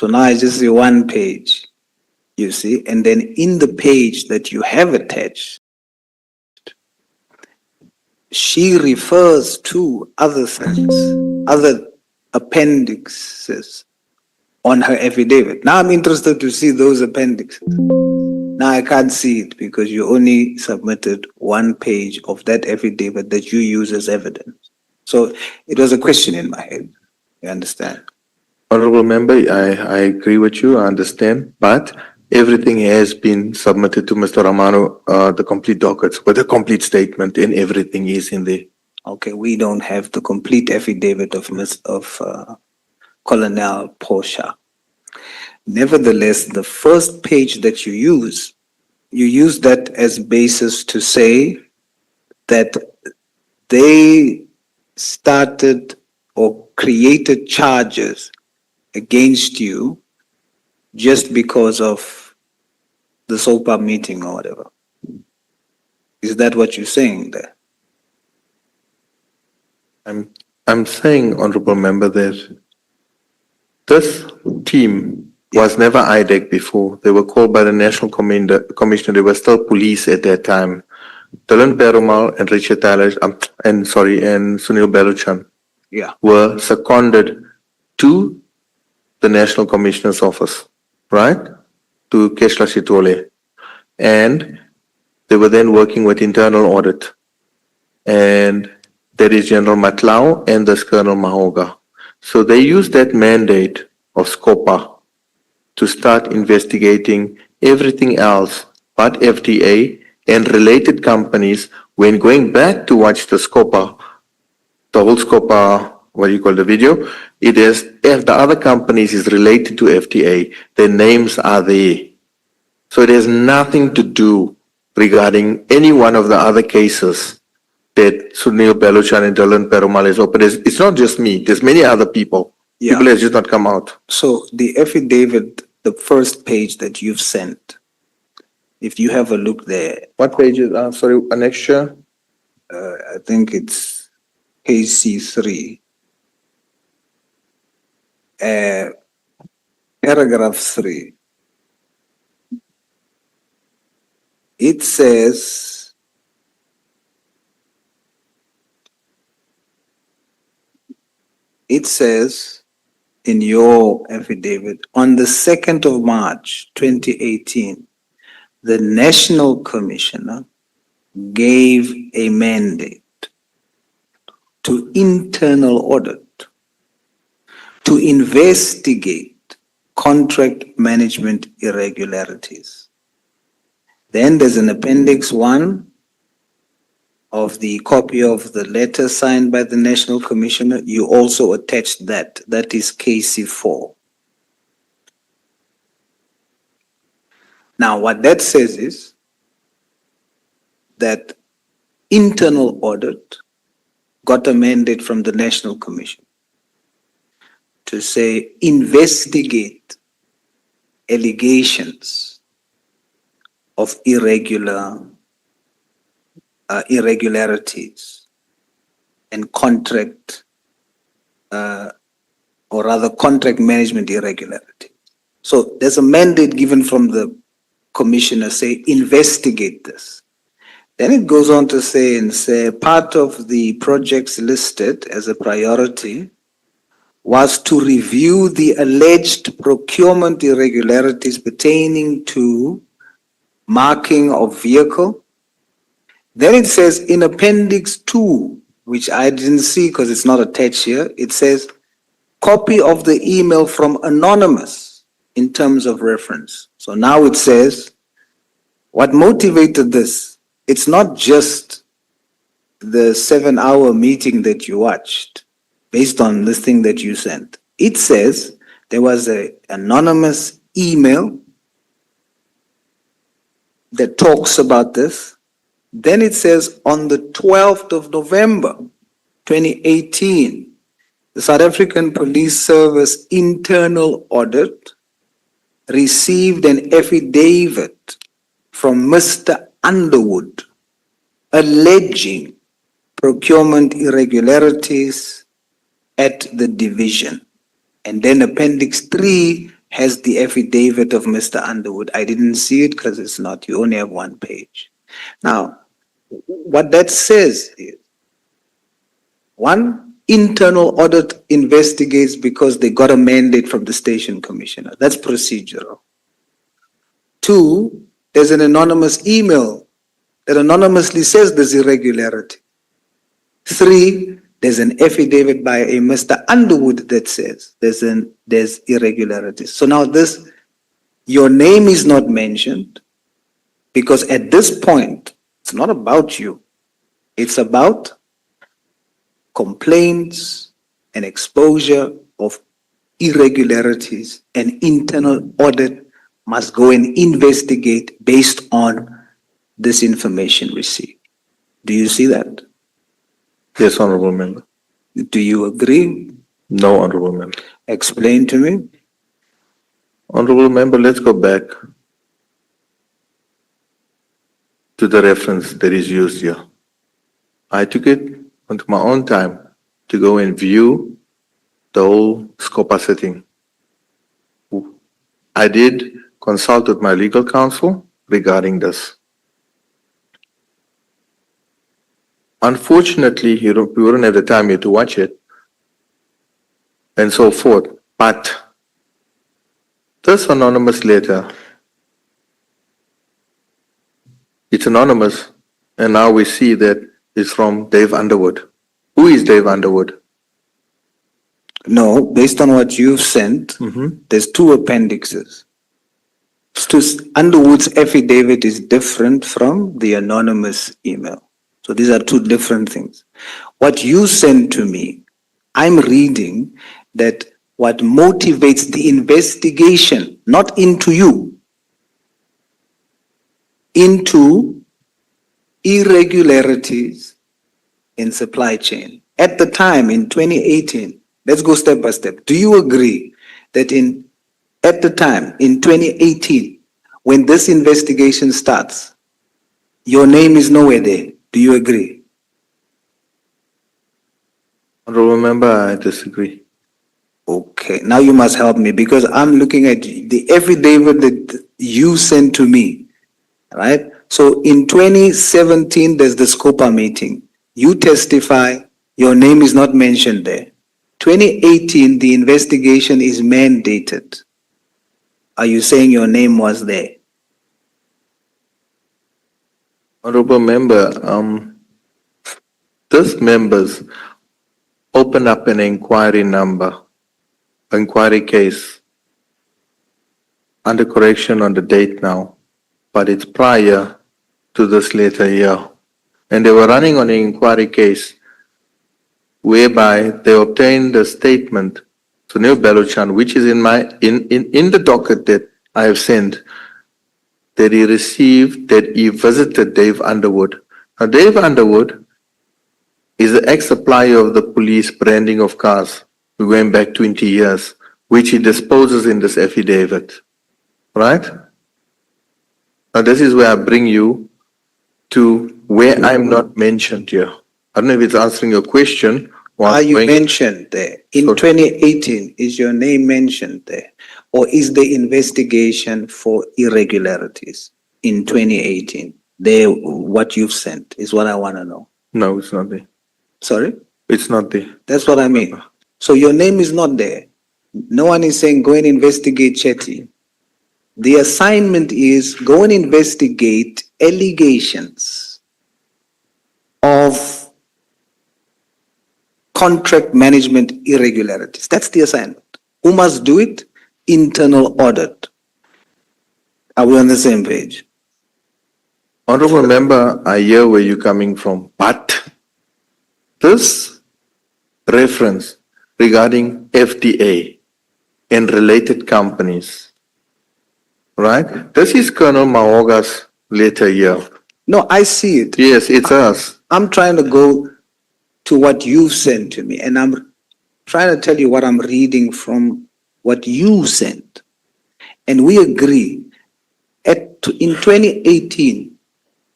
So now I just see one page, you see, and then in the page that you have attached, she refers to other things, other appendixes on her affidavit. Now I'm interested to see those appendixes. Now I can't see it because you only submitted one page of that affidavit that you use as evidence. So it was a question in my head. You understand? Honorable Member, I agree with you, I understand, but everything has been submitted to Mr. Romano, the complete dockets with a complete statement, and everything is in there. Okay, we don't have the complete affidavit of Colonel Portia. Nevertheless, the first page that you use that as basis to say that they started or created charges against you just because of the SOPA meeting or whatever. Is that what you're saying there? I'm saying, Honorable Member, that this team was never IDEC before. They were called by the National Commissioner. They were still police at that time. Dylan Perumal and Richard Tyler, and Sunil Baluchan were seconded to the National Commissioner's office, right? To Keshla Shitole. And they were then working with internal audit. And that is General Matlau and this Colonel Mahoga. So they used that mandate of SCOPA to start investigating everything else but FDA and related companies. When going back to watch the SCOPA, the whole SCOPA, what do you call the video? It is, if the other companies is related to FDA, their names are there. So it has nothing to do regarding any one of the other cases that Sunil Baluchan and Dylan Perumal is open. It's not just me, there's many other people. Yeah. People have just not come out. So the affidavit, the first page that you've sent, if you have a look there. What page is, sorry, annexure? I think it's KC3. Paragraph 3. It says, in your affidavit, on the 2nd of March, 2018, the National Commissioner gave a mandate to internal audit to investigate contract management irregularities. Then there's an Appendix 1 of the copy of the letter signed by the National Commissioner. You also attached that. That is KC4. Now, what that says is that internal audit got a mandate from the National Commission to say investigate allegations of irregularities and contract management irregularity. So there's a mandate given from the commissioner, say investigate this. Then it goes on to say part of the projects listed as a priority was to review the alleged procurement irregularities pertaining to marking of vehicle. Then it says in Appendix 2, which I didn't see because it's not attached here, it says copy of the email from anonymous in terms of reference. So now it says what motivated this. It's not just the 7-hour meeting that you watched based on this thing that you sent. It says there was an anonymous email that talks about this. Then it says on the 12th of November, 2018, the South African Police Service internal audit received an affidavit from Mr. Underwood alleging procurement irregularities at the division. And then Appendix 3 has the affidavit of Mr. Underwood. I didn't see it because it's not, you only have one page. Now, what that says is, one, internal audit investigates because they got a mandate from the station commissioner. That's procedural. Two, there's an anonymous email that anonymously says there's irregularity. Three, there's an affidavit by a Mr. Underwood that says there's irregularities. So now this, your name is not mentioned because at this point, it's not about you. It's about complaints and exposure of irregularities, and internal audit must go and investigate based on this information received. Do you see that? Yes, Honorable Member. Do you agree? No, Honorable Member. Explain to me. Honorable Member, let's go back to the reference that is used here. I took it onto my own time to go and view the whole SCOPA setting. I did consult with my legal counsel regarding this. Unfortunately, we wouldn't have the time here to watch it and so forth, but this anonymous letter, it's anonymous, and now we see that it's from Dave Underwood. Who is Dave Underwood? No, based on what you've sent, there's two appendixes. Underwood's affidavit is different from the anonymous email. So these are two different things. What you sent to me, I'm reading that what motivates the investigation, not into you, into irregularities in supply chain. At the time in 2018, let's go step by step. Do you agree that at the time in 2018, when this investigation starts, your name is nowhere there? Do you agree? Honorable Member, I disagree. Okay, now you must help me because I'm looking at the affidavit that you sent to me, right? So in 2017, there's the SCOPA meeting. You testify, your name is not mentioned there. 2018, the investigation is mandated. Are you saying your name was there? Honorable Member, these members open up an inquiry case under correction on the date now, but it's prior to this letter here. And they were running on an inquiry case whereby they obtained a statement to Neil Belochan, which is in the docket that I have sent, that he visited Dave Underwood. Now, Dave Underwood is the ex-supplier of the police branding of cars. We're going back 20 years, which he disposes in this affidavit, right? Now, this is where I bring you to where I'm not mentioned here. I don't know if it's answering your question. Are you mentioned there? In 2018, is your name mentioned there? Or is the investigation for irregularities in 2018? There, what you've sent is what I want to know. No, it's not there. Sorry? It's not there. That's what I mean. So your name is not there. No one is saying go and investigate Chetty. The assignment is go and investigate allegations of contract management irregularities. That's the assignment. Who must do it? Internal audit. Are we on the same page? Honorable Member, I hear where you're coming from, but this reference regarding FDA and related companies, right? This is Colonel Mahoga's letter here. No, I see it. Yes, it's us. I'm trying to go to what you've sent to me, and I'm trying to tell you what I'm reading from what you sent. And we agree, in 2018,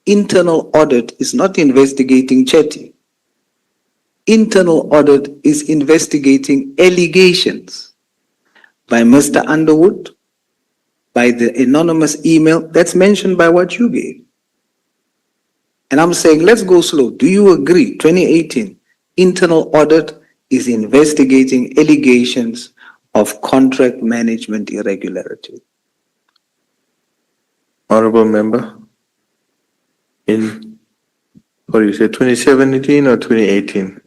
internal audit is not investigating Chetty. Internal audit is investigating allegations. by Mr. Underwood, by the anonymous email, that's mentioned by what you gave. And I'm saying, let's go slow. Do you agree? 2018, internal audit is investigating allegations of contract management irregularity. Honorable member, in, what do you say, 2017 or 2018?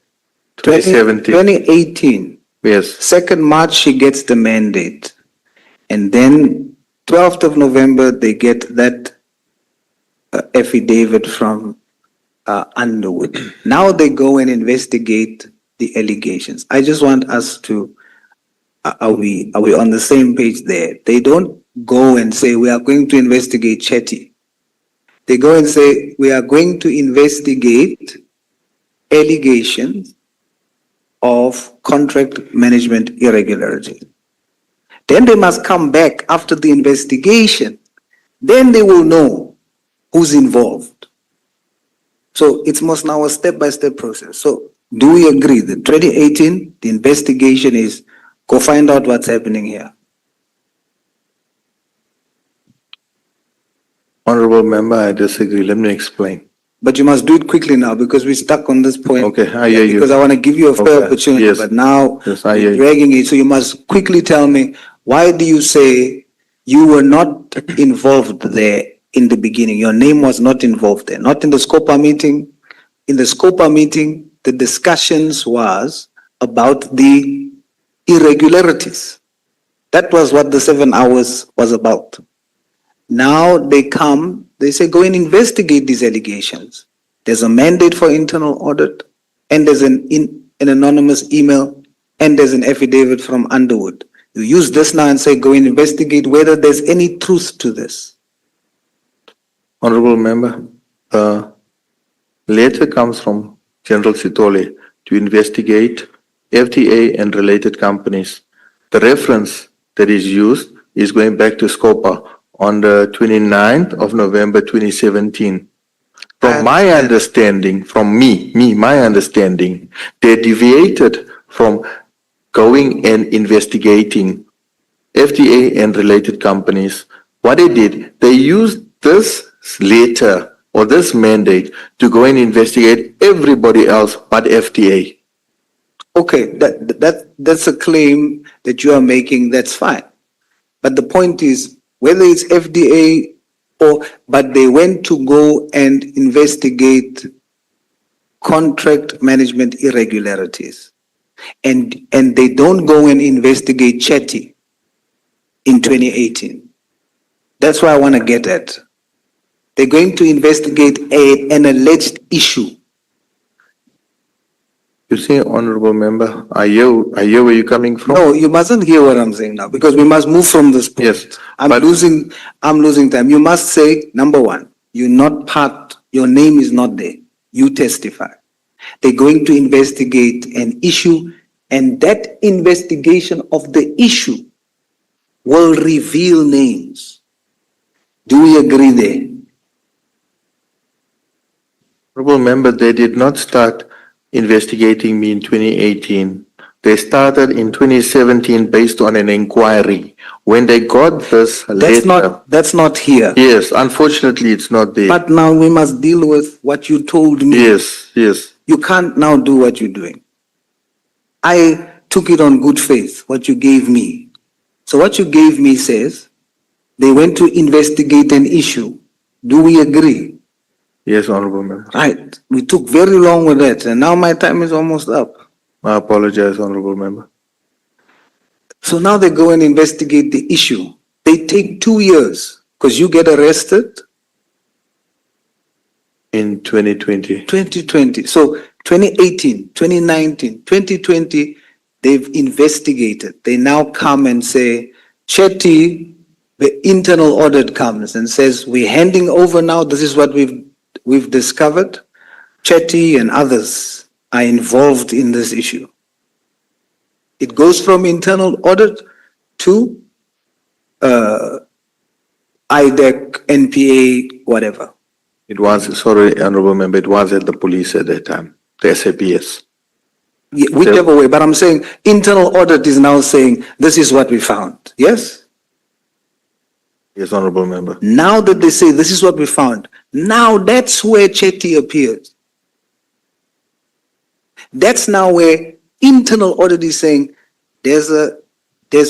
2017, 2018, yes. 2nd March, she gets the mandate. And then 12th of November, they get that affidavit from Underwood. Now they go and investigate the allegations. I just want us to, are we on the same page there? They don't go and say, we are going to investigate Chetty. They go and say, we are going to investigate allegations of contract management irregularity. Then they must come back after the investigation. Then they will know who's involved. So it's most now a step-by-step process. So do we agree that 2018, the investigation is go find out what's happening here? Honorable member, I disagree. Let me explain. But you must do it quickly now because we're stuck on this point. Okay, I hear you. Because I want to give you a fair Okay, opportunity, yes. but now Yes, I you're hear you. dragging it. So you must quickly tell me, why do you say you were not involved there in the beginning? Your name was not involved there, not in the SCOPA meeting. In the SCOPA meeting, the discussions was about the irregularities. That was what the 7 hours was about. Now they come, they say, go and investigate these allegations. There's a mandate for internal audit, and there's an anonymous email, and there's an affidavit from Underwood. You use this now and say, go and investigate whether there's any truth to this. Honorable member, letter comes from General Sitole to investigate FTA and related companies. The reference that is used is going back to SCOPA on the 29th of November 2017. From my understanding, my understanding, they deviated from going and investigating FTA and related companies. What they did, they used this letter or this mandate to go and investigate everybody else but FTA. Okay, that's a claim that you are making, that's fine. But the point is, whether it's FDA but they went to go and investigate contract management irregularities. And they don't go and investigate Chetty in 2018. That's what I want to get at. They're going to investigate an alleged issue. You see, honorable member, I hear where you're coming from. No, you mustn't hear what I'm saying now because we must move from this point. Yes, I'm losing time. You must say, number one, you're not part, your name is not there. You testify. They're going to investigate an issue, and that investigation of the issue will reveal names. Do we agree there? Honorable member, they did not start investigating me in 2018. They started in 2017 based on an inquiry. When they got this letter. That's not here. Yes, unfortunately it's not there. But now we must deal with what you told me. Yes, yes. You can't now do what you're doing. I took it on good faith, what you gave me. So what you gave me says, they went to investigate an issue. Do we agree? Yes, honorable member. Right. We took very long with that, and now my time is almost up. I apologize, honorable member. So now they go and investigate the issue. They take 2 years because you get arrested. In 2020. 2020. So 2018, 2019, 2020, they've investigated. They now come and say, Chetty, the internal audit comes and says, we're handing over now. This is what we've discovered. Chetty and others are involved in this issue. It goes from internal audit to IDEC, NPA, whatever. It was, sorry, honorable member, it was at the police at that time, the SAPS. Whichever way, but I'm saying internal audit is now saying this is what we found. Yes? Yes, honorable member. Now that they say this is what we found, now that's where Chetty appears. That's now where internal audit is saying there's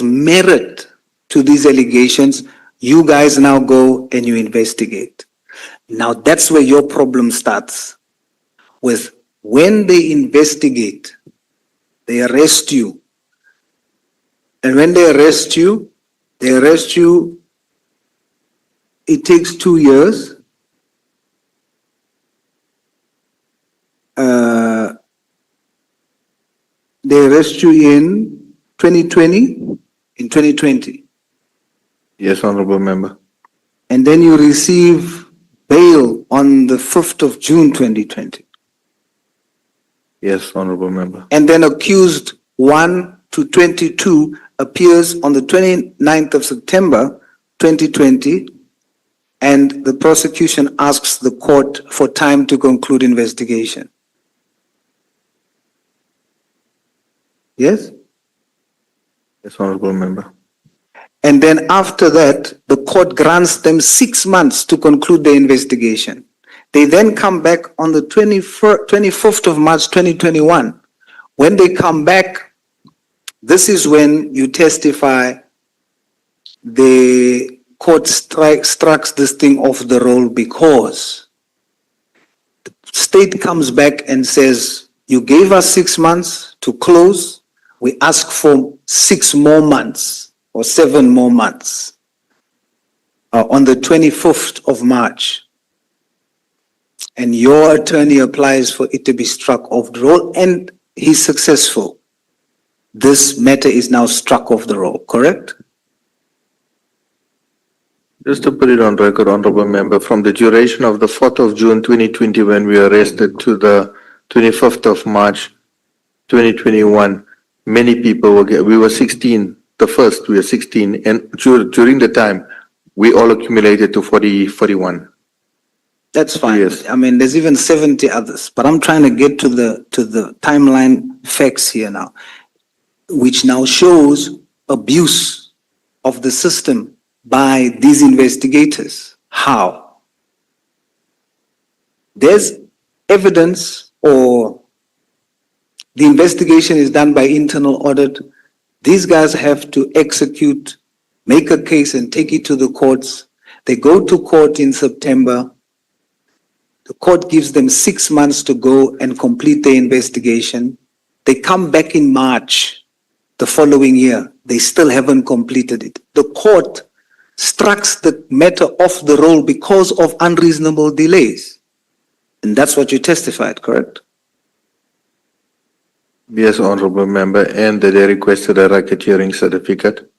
merit to these allegations. You guys now go and you investigate. Now that's where your problem starts. With when they investigate, they arrest you. And when they arrest you, it takes 2 years. They arrest you in 2020. Yes, honorable member. And then you receive bail on the 5th of June 2020. Yes, honorable member. And then accused 1 to 22 appears on the 29th of September 2020, and the prosecution asks the court for time to conclude investigation. Yes? Yes, honorable member. And then after that, the court grants them 6 months to conclude the investigation. They then come back on the 25th of March 2021. When they come back, this is when you testify the court strikes this thing off the roll because the state comes back and says, you gave us 6 months to close, we ask for 6 more months or 7 more months on the 25th of March. And your attorney applies for it to be struck off the roll, and he's successful. This matter is now struck off the roll, correct? Just to put it on record, honorable member, from the duration of the 4th of June 2020 when we were arrested to the 25th of March 2021, many people we were 16, the first we were 16, and during the time, we all accumulated to 41. That's fine. Yes. I mean, there's even 70 others, but I'm trying to get to the timeline facts here now, which now shows abuse of the system by these investigators. How? There's evidence, or the investigation is done by internal audit. These guys have to execute, make a case and take it to the courts. They go to court in September. The court gives them 6 months to go and complete the investigation. They come back in March the following year. They still haven't completed it. The court strikes the matter off the roll because of unreasonable delays. And that's what you testified, correct? Yes, honorable member, and that they requested a racketeering certificate.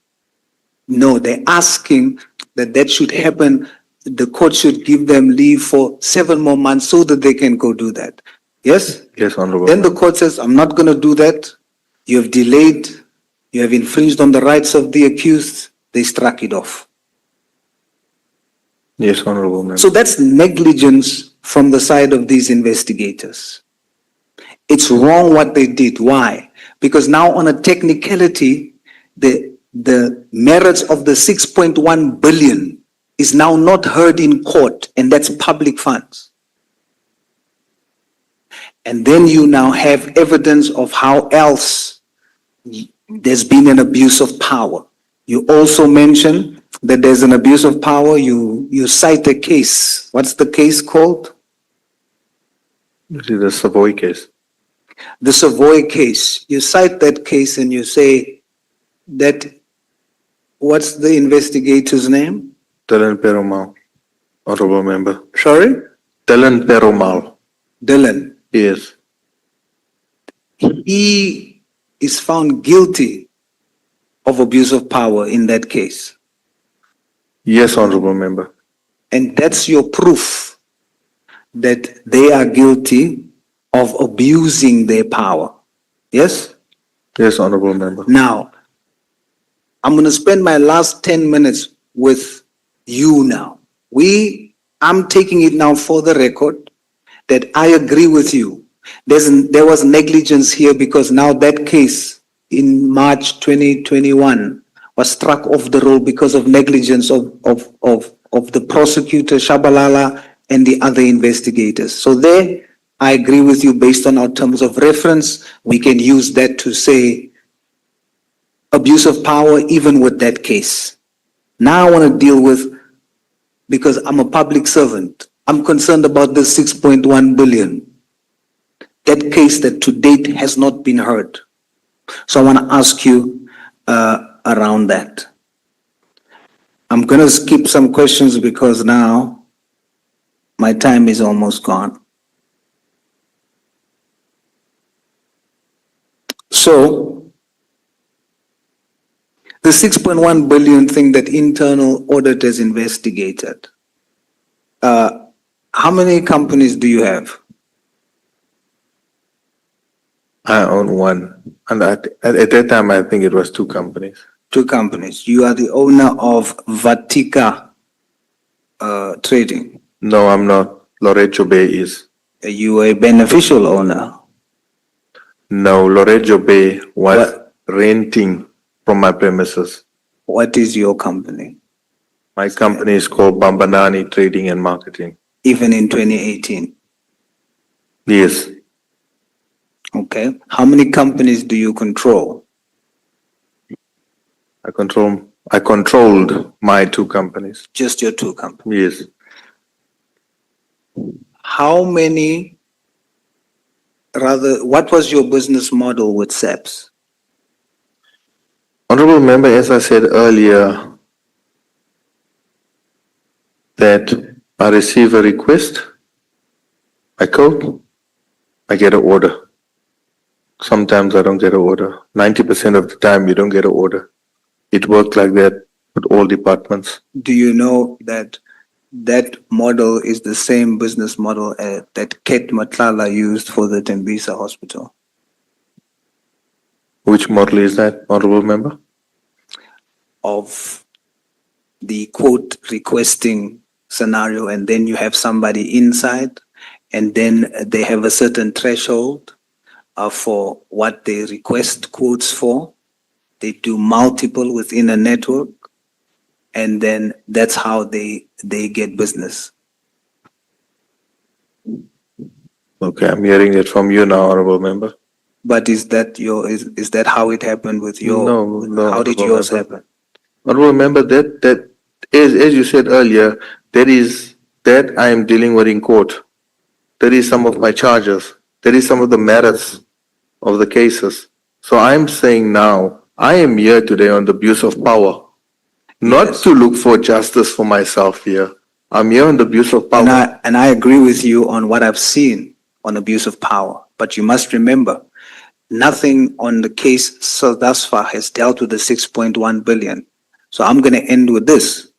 No, they're asking that should happen. The court should give them leave for 7 more months so that they can go do that. Yes? Yes, honorable Then the member. court says, I'm not going to do that. You have delayed. You have infringed on the rights of the accused. They struck it off. Yes, honorable member. So that's negligence from the side of these investigators. It's wrong what they did. Why? Because now on a technicality, the merits of the 6.1 billion is now not heard in court, and that's public funds. And then you now have evidence of how else there's been an abuse of power. You also mention that there's an abuse of power. You cite a case. What's the case called? This is the Savoy case. The Savoy case. You cite that case and you say that, what's the investigator's name? Dylan Perumal, honorable member. Sorry? Dylan Perumal. Dylan. Yes. He is found guilty of abuse of power in that case. Yes, honorable member. And that's your proof that they are guilty of abusing their power. Yes? Yes, honorable member. Now, I'm going to spend my last 10 minutes with you now. I'm taking it now for the record that I agree with you There was negligence here because now that case in March 2021 was struck off the roll because of negligence of the prosecutor, Shabalala, and the other investigators. So there, I agree with you based on our terms of reference. We can use that to say abuse of power even with that case. Now I want to deal with, because I'm a public servant, I'm concerned about the 6.1 billion. That case that to date has not been heard. So I want to ask you around that. I'm going to skip some questions because now my time is almost gone. So the 6.1 billion thing that internal audit has investigated, how many companies do you have? I own one. And at that time, I think it was two companies. Two companies. You are the owner of Vatika Trading. No, I'm not. Lorejo Bay is. You are a beneficial owner. No, Lorejo Bay was renting from my premises. What is your company? My company is called Bambanani Trading and Marketing. Even in 2018? Yes. Okay. How many companies do you control? I controlled my two companies. Just your two companies? Yes. How many, rather, what was your business model with SEPs? Honorable Member, as I said earlier, that I receive a request, I code, I get an order. Sometimes I don't get an order. 90% of the time you don't get an order. It worked like that with all departments. Do you know that that model is the same business model that Ket Matlala used for the Tembisa Hospital? Which model is that, Honorable Member? Of the quote requesting scenario, and then you have somebody inside, and then they have a certain threshold for what they request quotes for. They do multiple within a network, and then that's how they get business. Okay, I'm hearing it from you now, Honorable Member. But is that how it happened with your? No. How did yours happen? Honorable Member, that as you said earlier, that I am dealing with in court. That is some of my charges. That is some of the merits of the cases. So I'm saying now, I am here today on the abuse of power, not to look for justice for myself here. I'm here on the abuse of power. And I agree with you on what I've seen on abuse of power. But you must remember, nothing on the case so thus far has dealt with the 6.1 billion. So I'm going to end with this,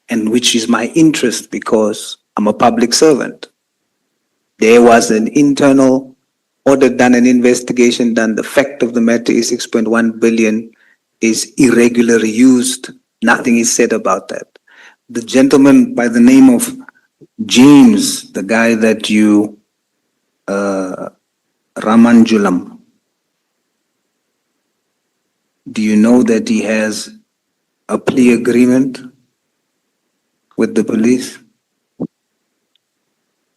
and which is my interest because I'm a public servant. There was an internal audit done, an investigation done. The fact of the matter is 6.1 billion is irregularly used. Nothing is said about that. The gentleman by the name of James, the guy that you, Ramanjulam, do you know that he has a plea agreement with the police?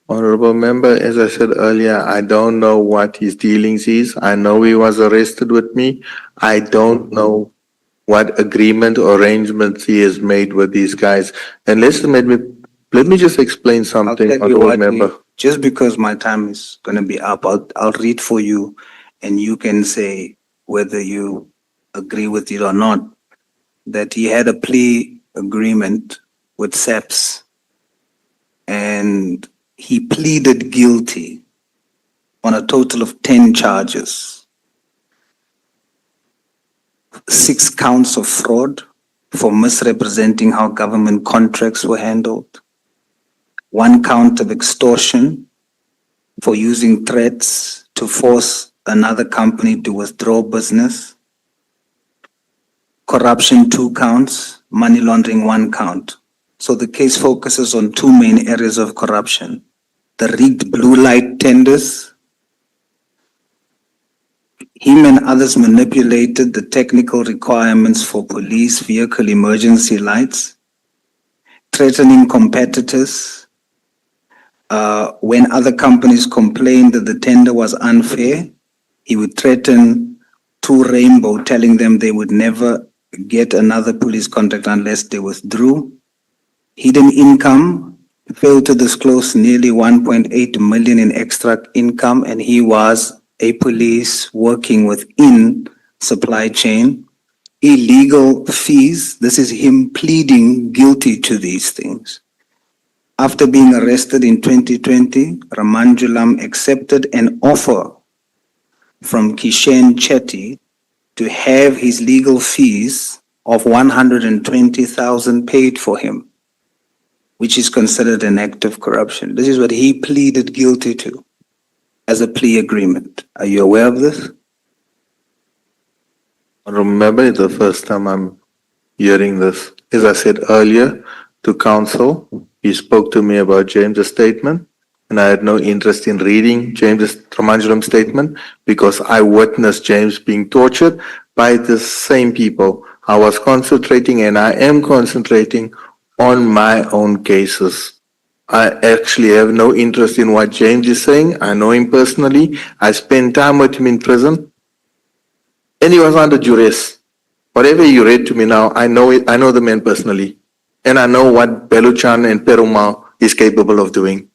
Honorable Member, as I said earlier, I don't know what his dealings is. I know he was arrested with me. I don't know what agreement or arrangements he has made with these guys. And let me just explain something, Honorable Member. Just because my time is going to be up, I'll read for you, and you can say whether you agree with it or not, that he had a plea agreement with SEPS, and he pleaded guilty on a total of 10 charges. 6 counts of fraud for misrepresenting how government contracts were handled. 1 count of extortion for using threats to force another company to withdraw business. Corruption 2 counts, money laundering 1 count. So the case focuses on 2 main areas of corruption: the rigged blue light tenders Him and others manipulated the technical requirements for police vehicle emergency lights, threatening competitors. When other companies complained that the tender was unfair, he would threaten to Rainbow, telling them they would never get another police contract unless they withdrew. Hidden income, failed to disclose nearly 1.8 million in extra income, and he was a police working within supply chain. Illegal fees, this is him pleading guilty to these things. After being arrested in 2020, Ramanjulam accepted an offer from Kishen Chetty to have his legal fees of 120,000 paid for him, which is considered an act of corruption. This is what he pleaded guilty to as a plea agreement. Are you aware of this? I remember it's the first time I'm hearing this. As I said earlier to council, he spoke to me about James's statement, and I had no interest in reading James's Ramanjulam statement because I witnessed James being tortured by the same people. I was concentrating, and I am concentrating on my own cases. I actually have no interest in what James is saying. I know him personally. I spent time with him in prison, and he was under duress. Whatever you read to me now, I know it. I know the man personally, and I know what Beluchan and Perumal is capable of doing.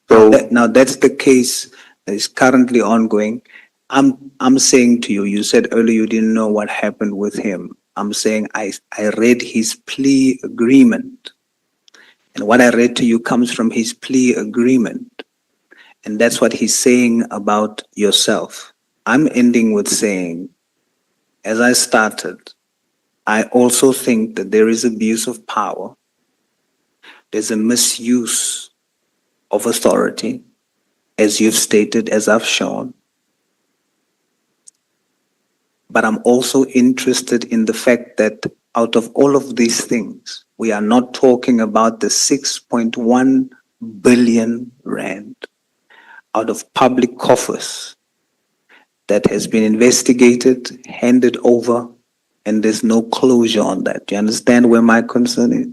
So Now that's the case that is currently ongoing. I'm saying to you, you said earlier you didn't know what happened with him. I'm saying I read his plea agreement. And what I read to you comes from his plea agreement. And that's what he's saying about yourself. I'm ending with saying, as I started, I also think that there is abuse of power. There's a misuse of authority, as you've stated, as I've shown. But I'm also interested in the fact that out of all of these things, we are not talking about the 6.1 billion rand out of public coffers that has been investigated, handed over, and there's no closure on that. Do you understand where my concern is?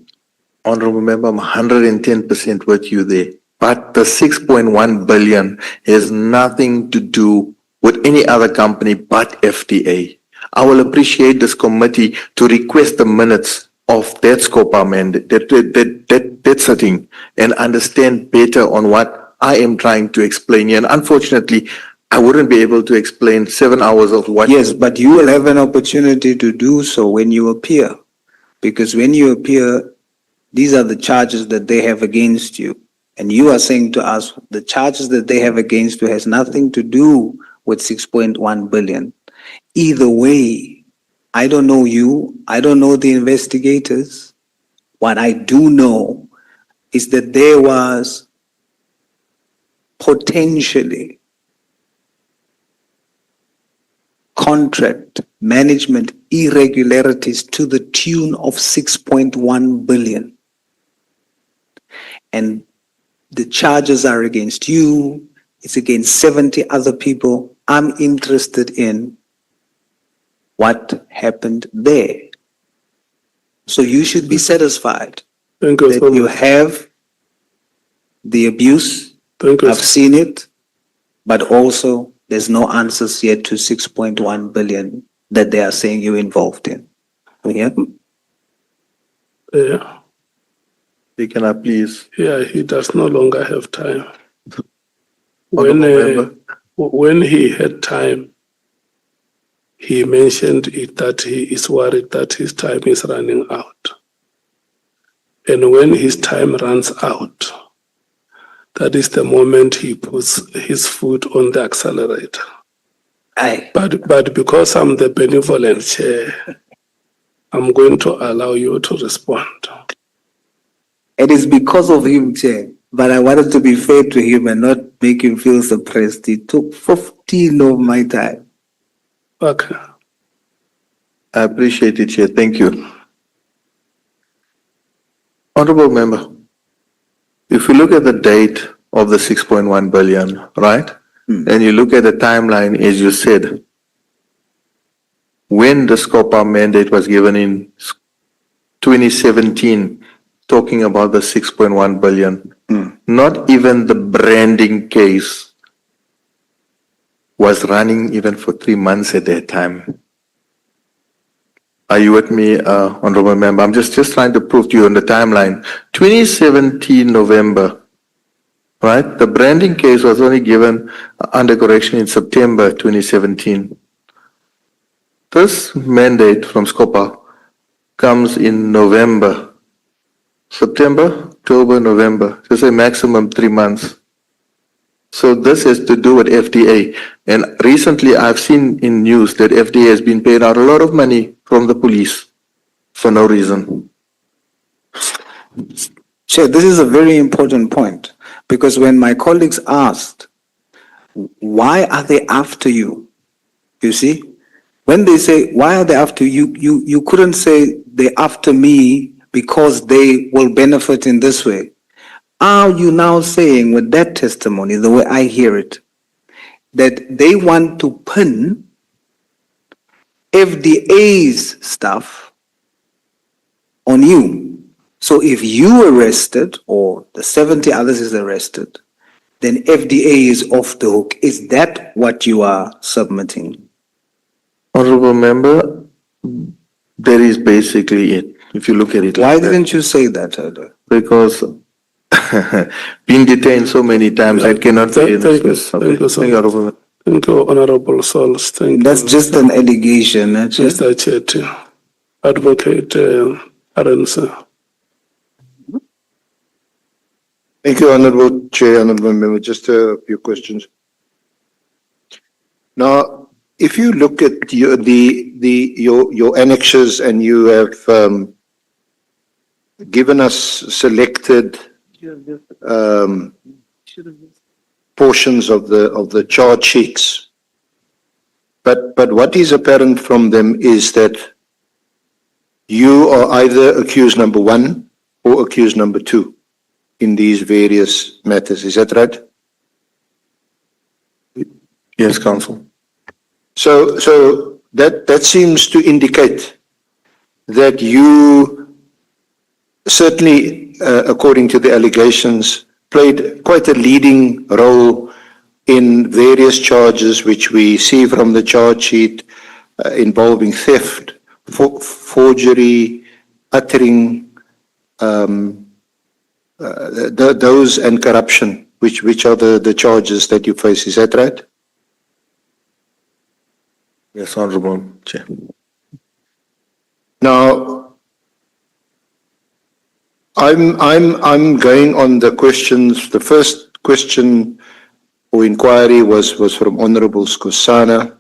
Honorable Member, I'm 110% with you there. But the 6.1 billion has nothing to do with any other company but FTA. I will appreciate this committee to request the minutes of that SCOPA mandate, that sitting, and understand better on what I am trying to explain here. And unfortunately, I wouldn't be able to explain 7 hours of what. Yes, but you will have an opportunity to do so when you appear. Because when you appear, these are the charges that they have against you. And you are saying to us, the charges that they have against you has nothing to do with 6.1 billion. Either way, I don't know you, I don't know the investigators. What I do know is that there was potentially contract management irregularities to the tune of 6.1 billion. And the charges are against you, it's against 70 other people. I'm interested in what happened there. So you should be satisfied Thank you that so you much. have the abuse. Thank you. I've seen it, but also there's no answers yet to 6.1 billion that they are saying you're involved in. Yeah? Yeah. Can I please? Yeah, he does no longer have time. Honorable When he had time, he mentioned it that he is worried that his time is running out. And when his time runs out, that is the moment he puts his foot on the accelerator. Aye. But because I'm the benevolent chair, I'm going to allow you to respond. It is because of him, Chair. But I wanted to be fair to him and not make him feel suppressed. He took 15 of my time. Okay. I appreciate it, Chair. Thank you. Honorable Member, if you look at the date of the 6.1 billion, right? And you look at the timeline, as you said, when the SCOPA mandate was given in 2017, talking about the 6.1 billion, not even the branding case was running even for 3 months at that time. Are you with me, Honorable Member? I'm just trying to prove to you on the timeline. 2017 November, right? The branding case was only given under correction in September 2017. This mandate from SCOPA comes in November, September, October, November. Just a maximum 3 months. So this has to do with FDA. And recently I've seen in news that FDA has been paying out a lot of money from the police for no reason. Chair, this is a very important point, because when my colleagues asked, why are they after you? You see, when they say, why are they after you? You couldn't say they're after me because they will benefit in this way. Are you now saying with that testimony, the way I hear it, that they want to pin FDA's stuff on you? So if you arrested or the 70 others is arrested, then FDA is off the hook. Is that what you are submitting? Honorable Member, that is basically it, if you look at it. Why like that. didn't you say that earlier? Because being detained so many times, I cannot say. Thank you so much. Honorable. Thank you, Honorable Sols. Thank That's you. just an allegation, Chair. Mr. Chetty. Advocate Arensa. Thank you, Honorable Chair, Honorable Member. Just a few questions. Now, if you look at your annexures and you have given us selected portions of the charge sheets, but what is apparent from them is that you are either accused number 1 or accused number 2 in these various matters. Is that right? Yes, Counsel. So that seems to indicate that you certainly, according to the allegations, played quite a leading role in various charges which we see from the charge sheet involving theft, forgery, uttering, those and corruption, which are the charges that you face. Is that right? Yes, Honorable Chair. Now, I'm going on the questions. The first question or inquiry was from Honorable Skosana,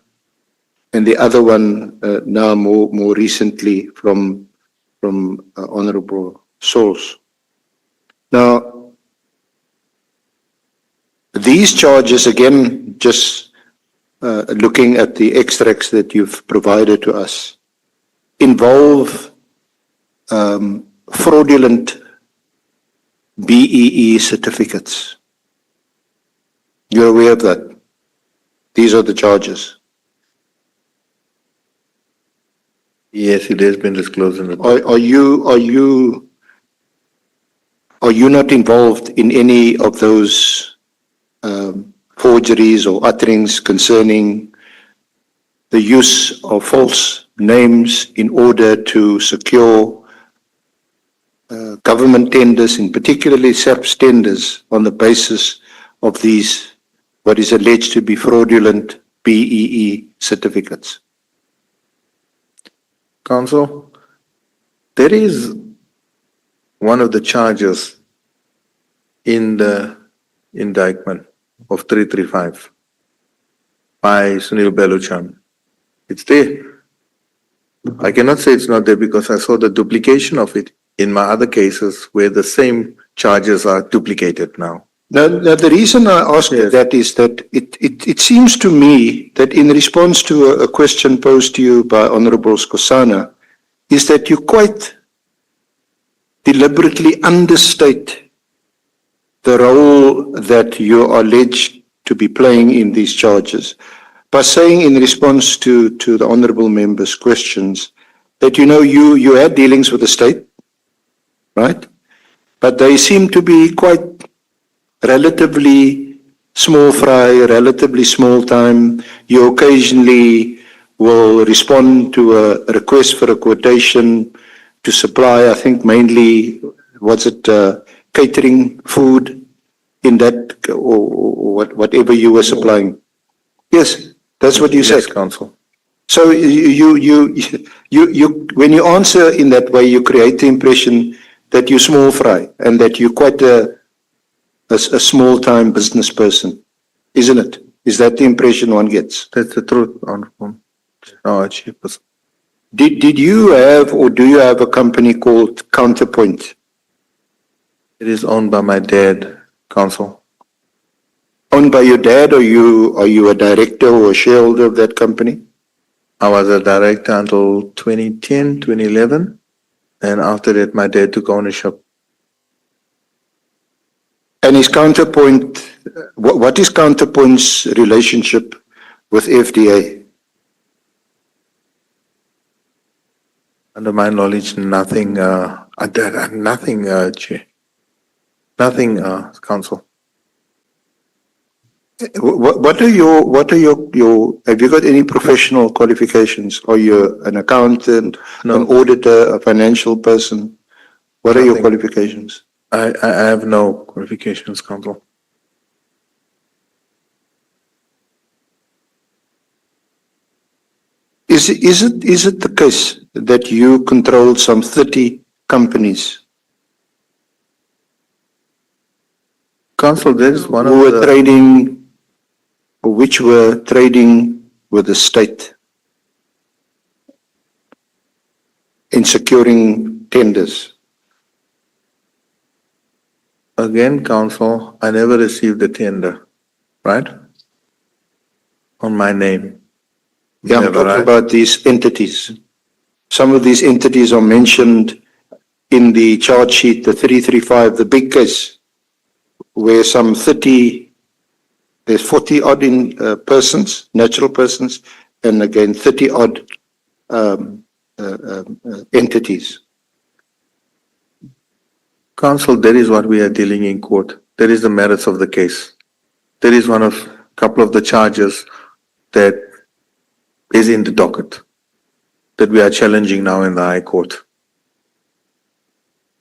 and the other one now more recently from Honorable Sols. Now, these charges, again, just looking at the extracts that you've provided to us, involve fraudulent BEE certificates. You're aware of that? These are the charges. Yes, it has been disclosed in the. Are you not involved in any of those forgeries or utterings concerning the use of false names in order to secure government tenders, and particularly SAPS tenders, on the basis of these, what is alleged to be fraudulent BEE certificates? Counsel, there is one of the charges in the indictment of 335 by Sunil Beluchan. It's there. I cannot say it's not there because I saw the duplication of it in my other cases where the same charges are duplicated now. Now the reason I ask that is that it seems to me that in response to a question posed to you by Honorable Skosana, is that you quite deliberately understate the role that you are alleged to be playing in these charges. by saying in response to the honourable member's questions that, you know, you had dealings with the state, right? But they seem to be quite relatively small fry, relatively small time. You occasionally will respond to a request for a quotation to supply, I think mainly, catering food in that, or whatever you were supplying. Yes, that's what you said. Yes, Council. So when you answer in that way, you create the impression that you're small fry and that you're quite a small-time business person, isn't it? Is that the impression one gets? That's the truth, Honorable. Chairperson. Did you have, or do you have, a company called Counterpoint? It is owned by my dad, Council. Owned by your dad, or are you a director or a shareholder of that company? I was a director until 2010, 2011, and after that, my dad took ownership. And is Counterpoint, what is Counterpoint's relationship with FDA? Under my knowledge, nothing, Chair. Nothing, Council. What are your, have you got any professional qualifications? Are you an accountant, No. an auditor, a financial person? What are your Nothing. qualifications? I have no qualifications, Council. Is it the case that you control some 30 companies Council, there is one who of were the, trading, or which were trading with the state in securing tenders? again, Council, I never received a tender, right? On my name. Yeah, I'm Never, talking right? about these entities. Some of these entities are mentioned in the charge sheet, the 335, the big case, where some 30, there's 40 odd persons, natural persons, and again 30 odd entities. Council, that is what we are dealing in court. That is the merits of the case. That is one of, couple of the charges that is in the docket that we are challenging now in the High Court.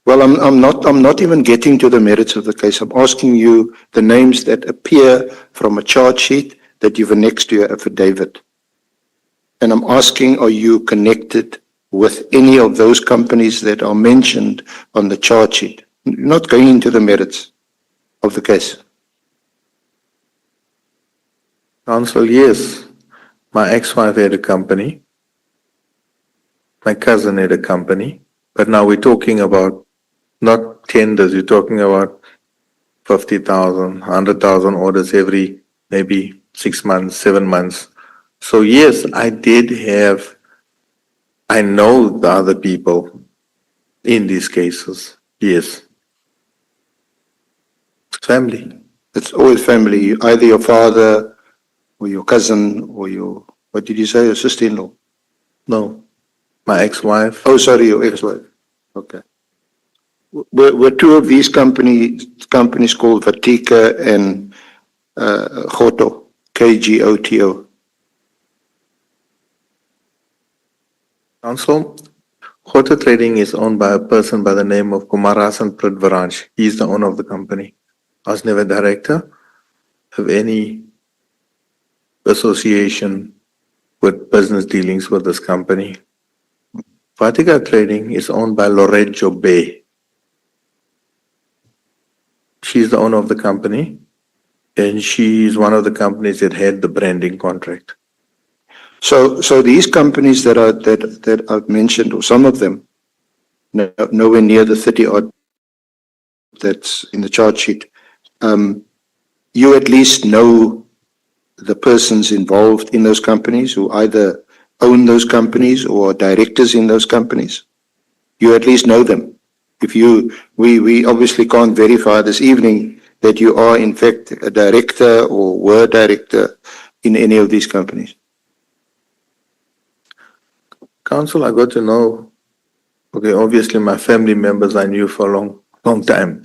Well, I'm not even getting to the merits of the case. I'm asking you the names that appear from a charge sheet that you've annexed to your affidavit. And I'm asking, are you connected with any of those companies that are mentioned on the charge sheet? You're not going into the merits of the case. Council, yes, my ex-wife had a company. My cousin had a company. But now we're talking about not tenders, you're talking about 50,000, 100,000 orders every maybe 6 months, 7 months. So yes, I know the other people in these cases. Yes. It's family. It's always family, either your father or your cousin or your, what did you say, your sister-in-law? No, my ex-wife. Oh, sorry, your ex-wife. Okay. Were two of these companies called Vatika and Goto, KGOTO? Council, Hotel Trading is owned by a person by the name of Kumarasan Pritvaransh. He's the owner of the company. I was never director of any association with business dealings with this company. Vatika Trading is owned by Loreggio Bay. She's the owner of the company, and she is one of the companies that had the branding contract. So these companies that I've mentioned, or some of them, nowhere near the 30 odd that's in the charge sheet, you at least know the persons involved in those companies who either own those companies or are directors in those companies. You at least know them. We obviously can't verify this evening that you are in fact a director or were director in any of these companies? Council, I got to know, okay, obviously my family members I knew for a long time.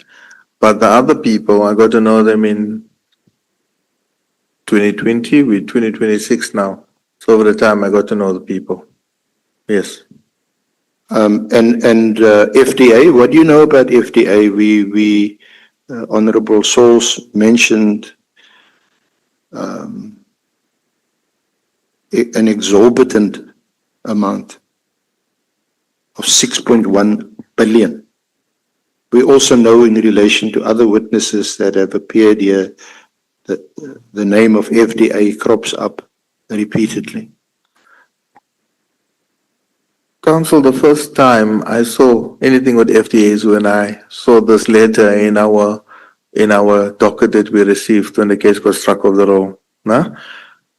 But the other people, I got to know them in 2020, we're 2026 now. So over the time, I got to know the people. Yes. And FDA, what do you know about FDA? Honorable Souls mentioned an exorbitant amount of 6.1 billion. We also know in relation to other witnesses that have appeared here that the name of FDA crops up repeatedly. Council, the first time I saw anything with FDA is when I saw this letter in our docket that we received when the case was struck off the roll. Nah?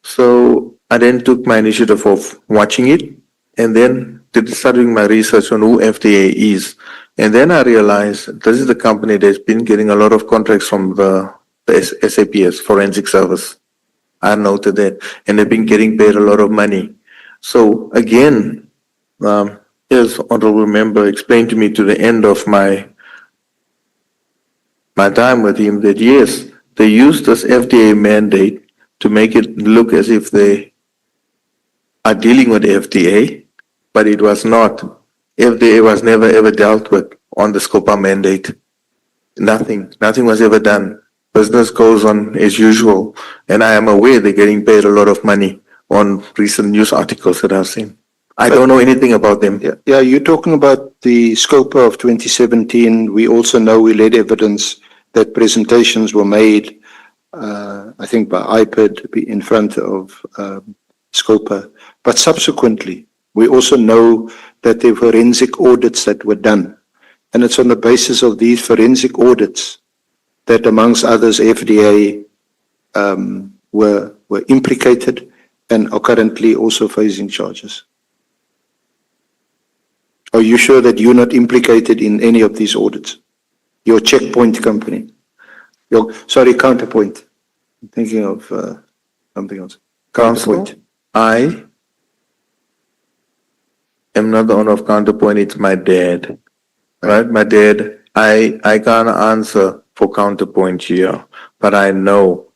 So I then took my initiative of watching it and then did start doing my research on who FDA is. And then I realized this is the company that's been getting a lot of contracts from the SAPS, Forensic Service. I noted that. And they've been getting paid a lot of money. So again, yes, honorable member explained to me to the end of my time with him that yes, they used this FDA mandate to make it look as if they are dealing with FDA, but it was not. FDA was never ever dealt with on the SCOPA mandate. Nothing was ever done. Business goes on as usual, and I am aware they're getting paid a lot of money on recent news articles that I've seen. I don't know anything about them. Yeah, you're talking about the SCOPA of 2017. We also know we led evidence that presentations were made, I think by IPID in front of SCOPA. But subsequently, we also know that there were forensic audits that were done. And it's on the basis of these forensic audits that, amongst others, FDA were implicated and are currently also facing charges. Are you sure that you're not implicated in any of these audits? Your checkpoint company. Counterpoint. I'm thinking of something else. Council, I am not the owner of Counterpoint, it's my dad. Right? My dad, I can't answer for Counterpoint here, but I know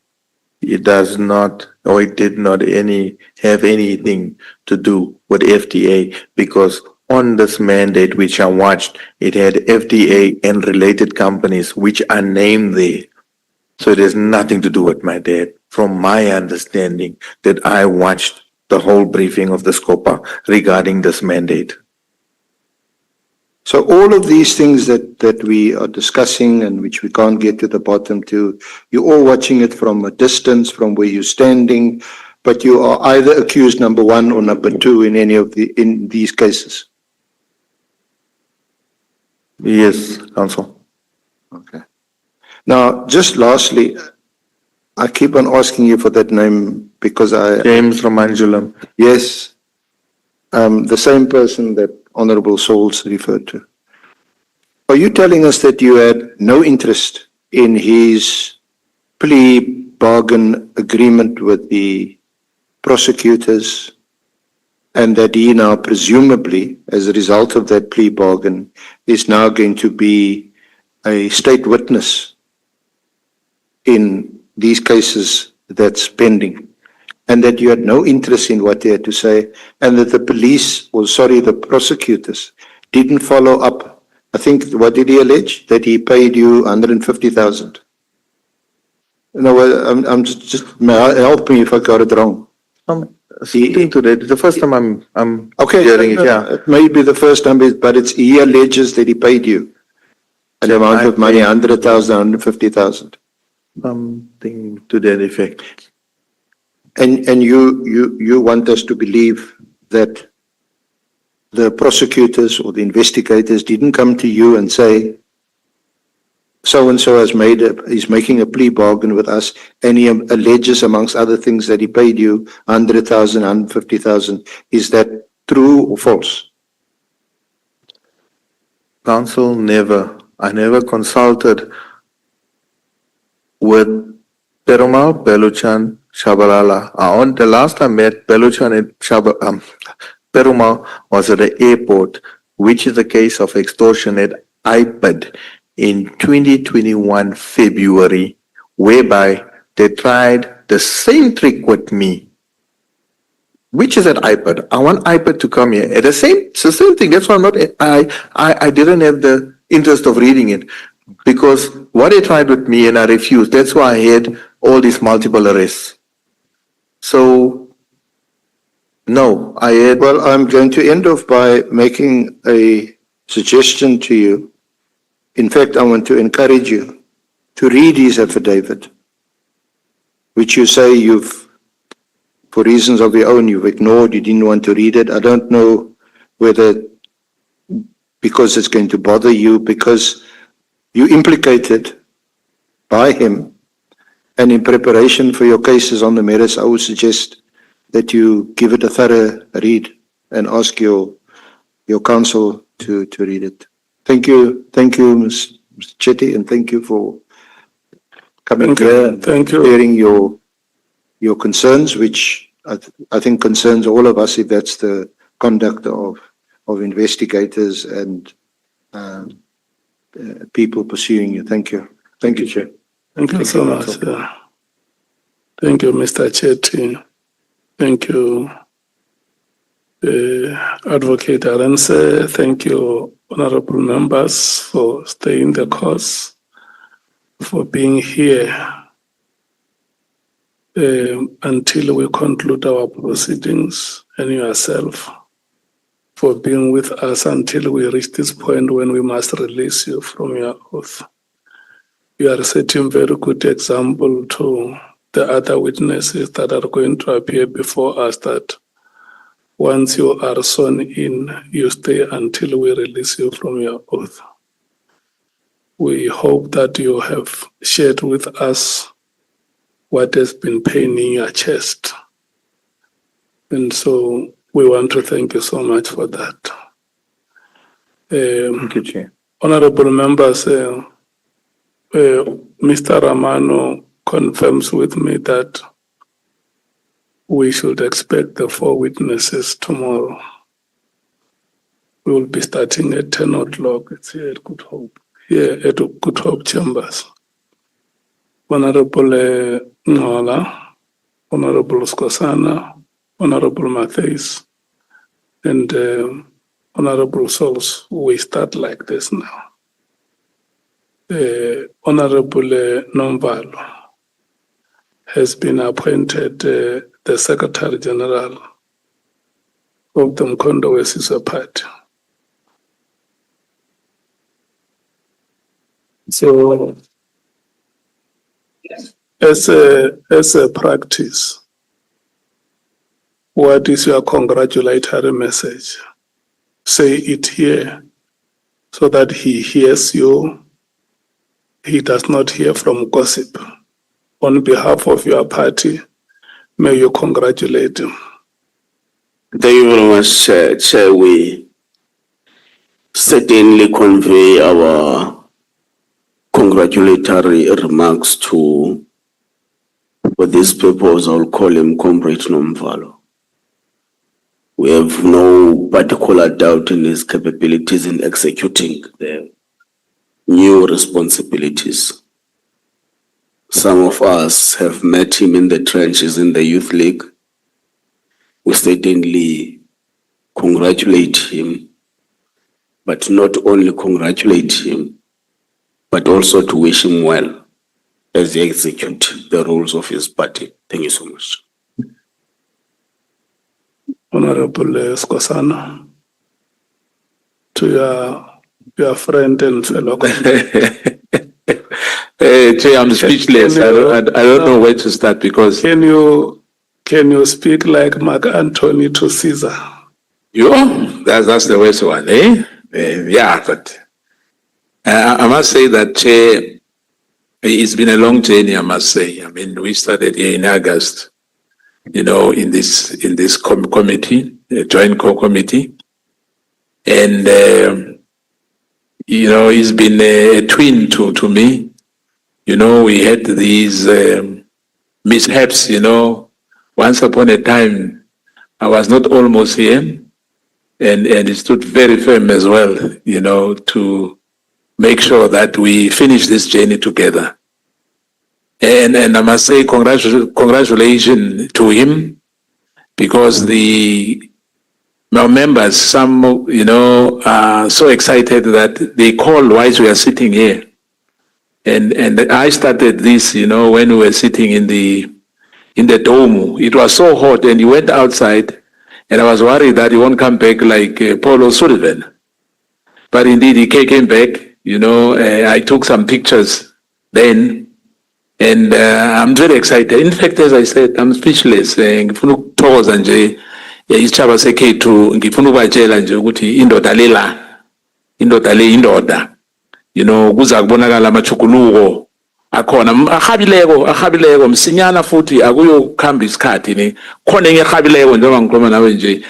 it does not, or it did not have anything to do with FDA, because on this mandate which I watched, it had FDA and related companies which are named there. So it has nothing to do with my dad, from my understanding that I watched the whole briefing of the SCOPA regarding this mandate. So all of these things that we are discussing and which we can't get to the bottom to, you're all watching it from a distance, from where you're standing, but you are either accused number one or number two in in these cases. Yes, Council. Okay. Now, just lastly, I keep on asking you for that name because James Romangulam. yes, the same person that Honorable Souls referred to. Are you telling us that you had no interest in his plea bargain agreement with the prosecutors, and that he now presumably, as a result of that plea bargain, is now going to be a state witness in these cases that's pending, and that you had no interest in what they had to say, and that the prosecutors didn't follow up? I think, what did he allege? That he paid you 150,000. No, I'm just help me if I got it wrong. Speaking to that, the first time I'm Okay, hearing it, yeah. it may be the first time, but he alleges that he paid you an amount of money, 100,000, 150,000. Something to that effect. And you want us to believe that the prosecutors or the investigators didn't come to you and say, so-and-so is making a plea bargain with us, and he alleges, amongst other things, that he paid you 100,000, 150,000. Is that true or false? Council, never. I never consulted with Perumal, Beluchan, Shabalala. On the last I met Beluchan and Perumal was at the airport, which is the case of extortion at IPAD in 2021 February, whereby they tried the same trick with me. Which is at iPad. I want iPad to come here. It's the same thing. That's why I didn't have the interest of reading it. Because what they tried with me and I refused. That's why I had all these multiple arrests. So, no, I had. Well, I'm going to end off by making a suggestion to you. In fact, I want to encourage you to read his affidavit, which you say for reasons of your own, you've ignored, you didn't want to read it. I don't know whether because it's going to bother you, because you implicated by him, and in preparation for your cases on the merits, I would suggest that you give it a thorough read and ask your counsel to read it. Thank you, Mr. Chetty, and thank you for coming here and sharing your concerns, which I think concerns all of us if that's the conduct of investigators and people pursuing you. Thank you. Thank you, Chair. Thank you so much. Thank you, Mr. Chetty. Thank you, Advocate Arense. Thank you, honorable members, for staying the course, for being here until we conclude our proceedings, and yourself for being with us until we reach this point when we must release you from your oath. You are setting very good example to the other witnesses that are going to appear before us, that once you are sworn in, you stay until we release you from your oath. We hope that you have shared with us what has been paining your chest. And so we want to thank you so much for that. Thank you, Chair. Honorable members, Mr. Ramano confirms with me that we should expect the 4 witnesses tomorrow. We will be starting at 10 o'clock. It's here at Good Hope. Here at Good Hope Chambers. Honorable Ngola, Honorable Skosana, Honorable Matthews, and Honorable Souls. We start like this now. Honorable Nombalo has been appointed the Secretary General of the Mkondo Wesizwe Party. So, as a practice, what is your congratulatory message? Say it here so that he hears you. He does not hear from gossip. On behalf of your party, may you congratulate him. Thank you very much, Chair. We certainly convey our congratulatory remarks to, for this purpose, I'll call him Comrade Nomvalo. We have no particular doubt in his capabilities in executing the new responsibilities. Some of us have met him in the trenches in the Youth League. We certainly congratulate him, but not only congratulate him, but also to wish him well as he executes the roles of his party. Thank you so much. Honorable Skosana, to your friend and fellow colleague. Chair, I'm speechless. I don't know where to start because. Can you speak like Mark Antony to Caesar? That's the way one, eh? Yeah, but I must say that, Chair, it's been a long journey, I must say. I mean, we started here in August, in this committee, joint committee, and he's been a twin to me. We had these mishaps, once upon a time, I was not almost here, and he stood very firm as well, to make sure that we finish this journey together. And I must say congratulations to him, because our members, some, are so excited that they called whilst we are sitting here. And I started this, when we were sitting in the dome. It was so hot, and he went outside, and I was worried that he won't come back like Paul O'Sullivan. But indeed, he came back. I took some pictures then, and I'm very excited. In fact, as I said, I'm speechless. Ngifuna ukuthokoza nje isitshaba sekhethu, ngifuna ukubatshela nje ukuthi indoda le, kuza kubonakala amajuguluko akhona ahabileko msinyana futhi akuyokuhamba isikhathi ni khona enye ehabileko njengoba ngikhuluma nawe nje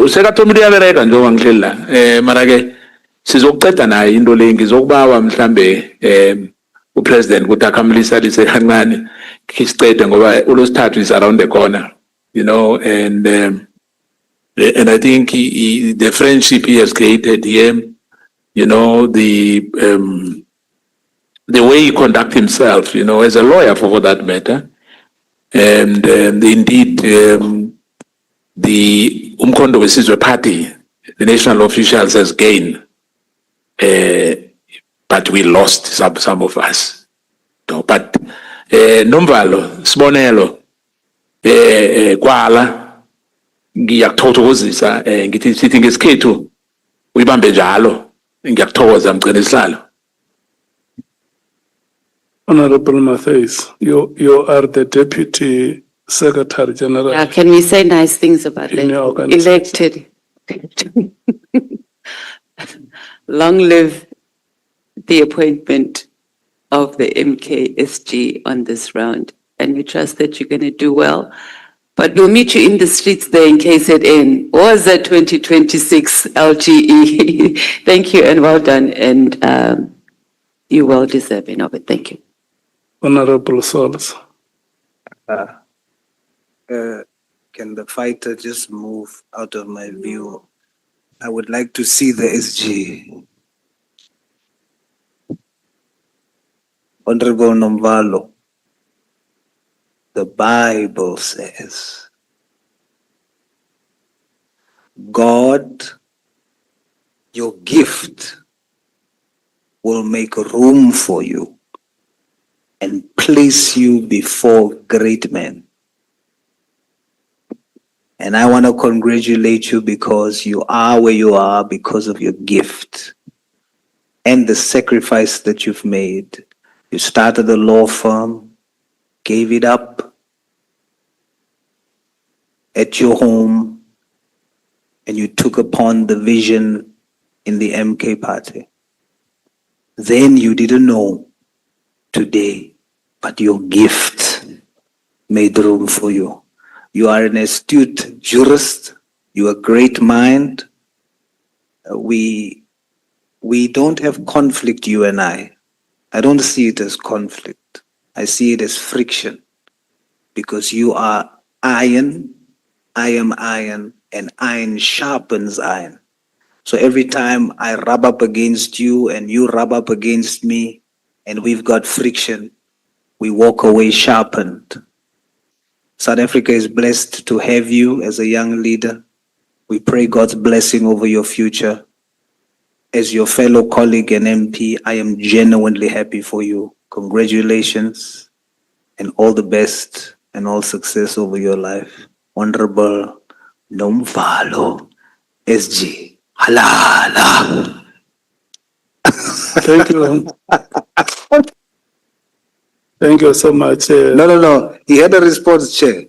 usekathomile uyabereka njengoba ngihleli la mara ke sizokuceda naye into le ngizokubawa mhlambe upresident ukuthi akhamlisa lise kancane kisicede ngoba uLosithathu is around the corner, and I think the friendship he has created here, the way he conducts himself, as a lawyer for that matter, and indeed the Umkhondo Wesizwe Party, the national officials has gained, but we lost some of us. But Nomvalo, Sibonelo, Kwala, ngiyakuthokozisa ngithi sithi ngesikhethu uyibambe njalo ngiyakuthokoza mgcina isihlalo. Honorable Matthys, you are the Deputy Secretary General. Yeah, can we say nice things about In the your organization. elected? Long live the appointment of the MKSG on this round. And we trust that you're going to do well. But we'll meet you in the streets there in KZN or the 2026 LGE. Thank you and well done. And you're well deserving of it. Thank you. Honorable Sols. Can the fighter just move out of my view? I would like to see the SG. Honorable Nomvalo, the Bible says, God, your gift, will make room for you and place you before great men. And I want to congratulate you because you are where you are because of your gift and the sacrifice that you've made. You started a law firm, gave it up at your home, and you took upon the vision in the MK party. Then you didn't know today, but your gift made room for you. You are an astute jurist. You are a great mind. We don't have conflict, you and I. I don't see it as conflict. I see it as friction, because you are iron, I am iron, and iron sharpens iron. So every time I rub up against you and you rub up against me and we've got friction, we walk away sharpened. South Africa is blessed to have you as a young leader. We pray God's blessing over your future. As your fellow colleague and MP, I am genuinely happy for you. Congratulations and all the best and all success over your life. Honorable Nomvalo SG. Halala. Thank you. Thank you so much. No. He had a response, Chair.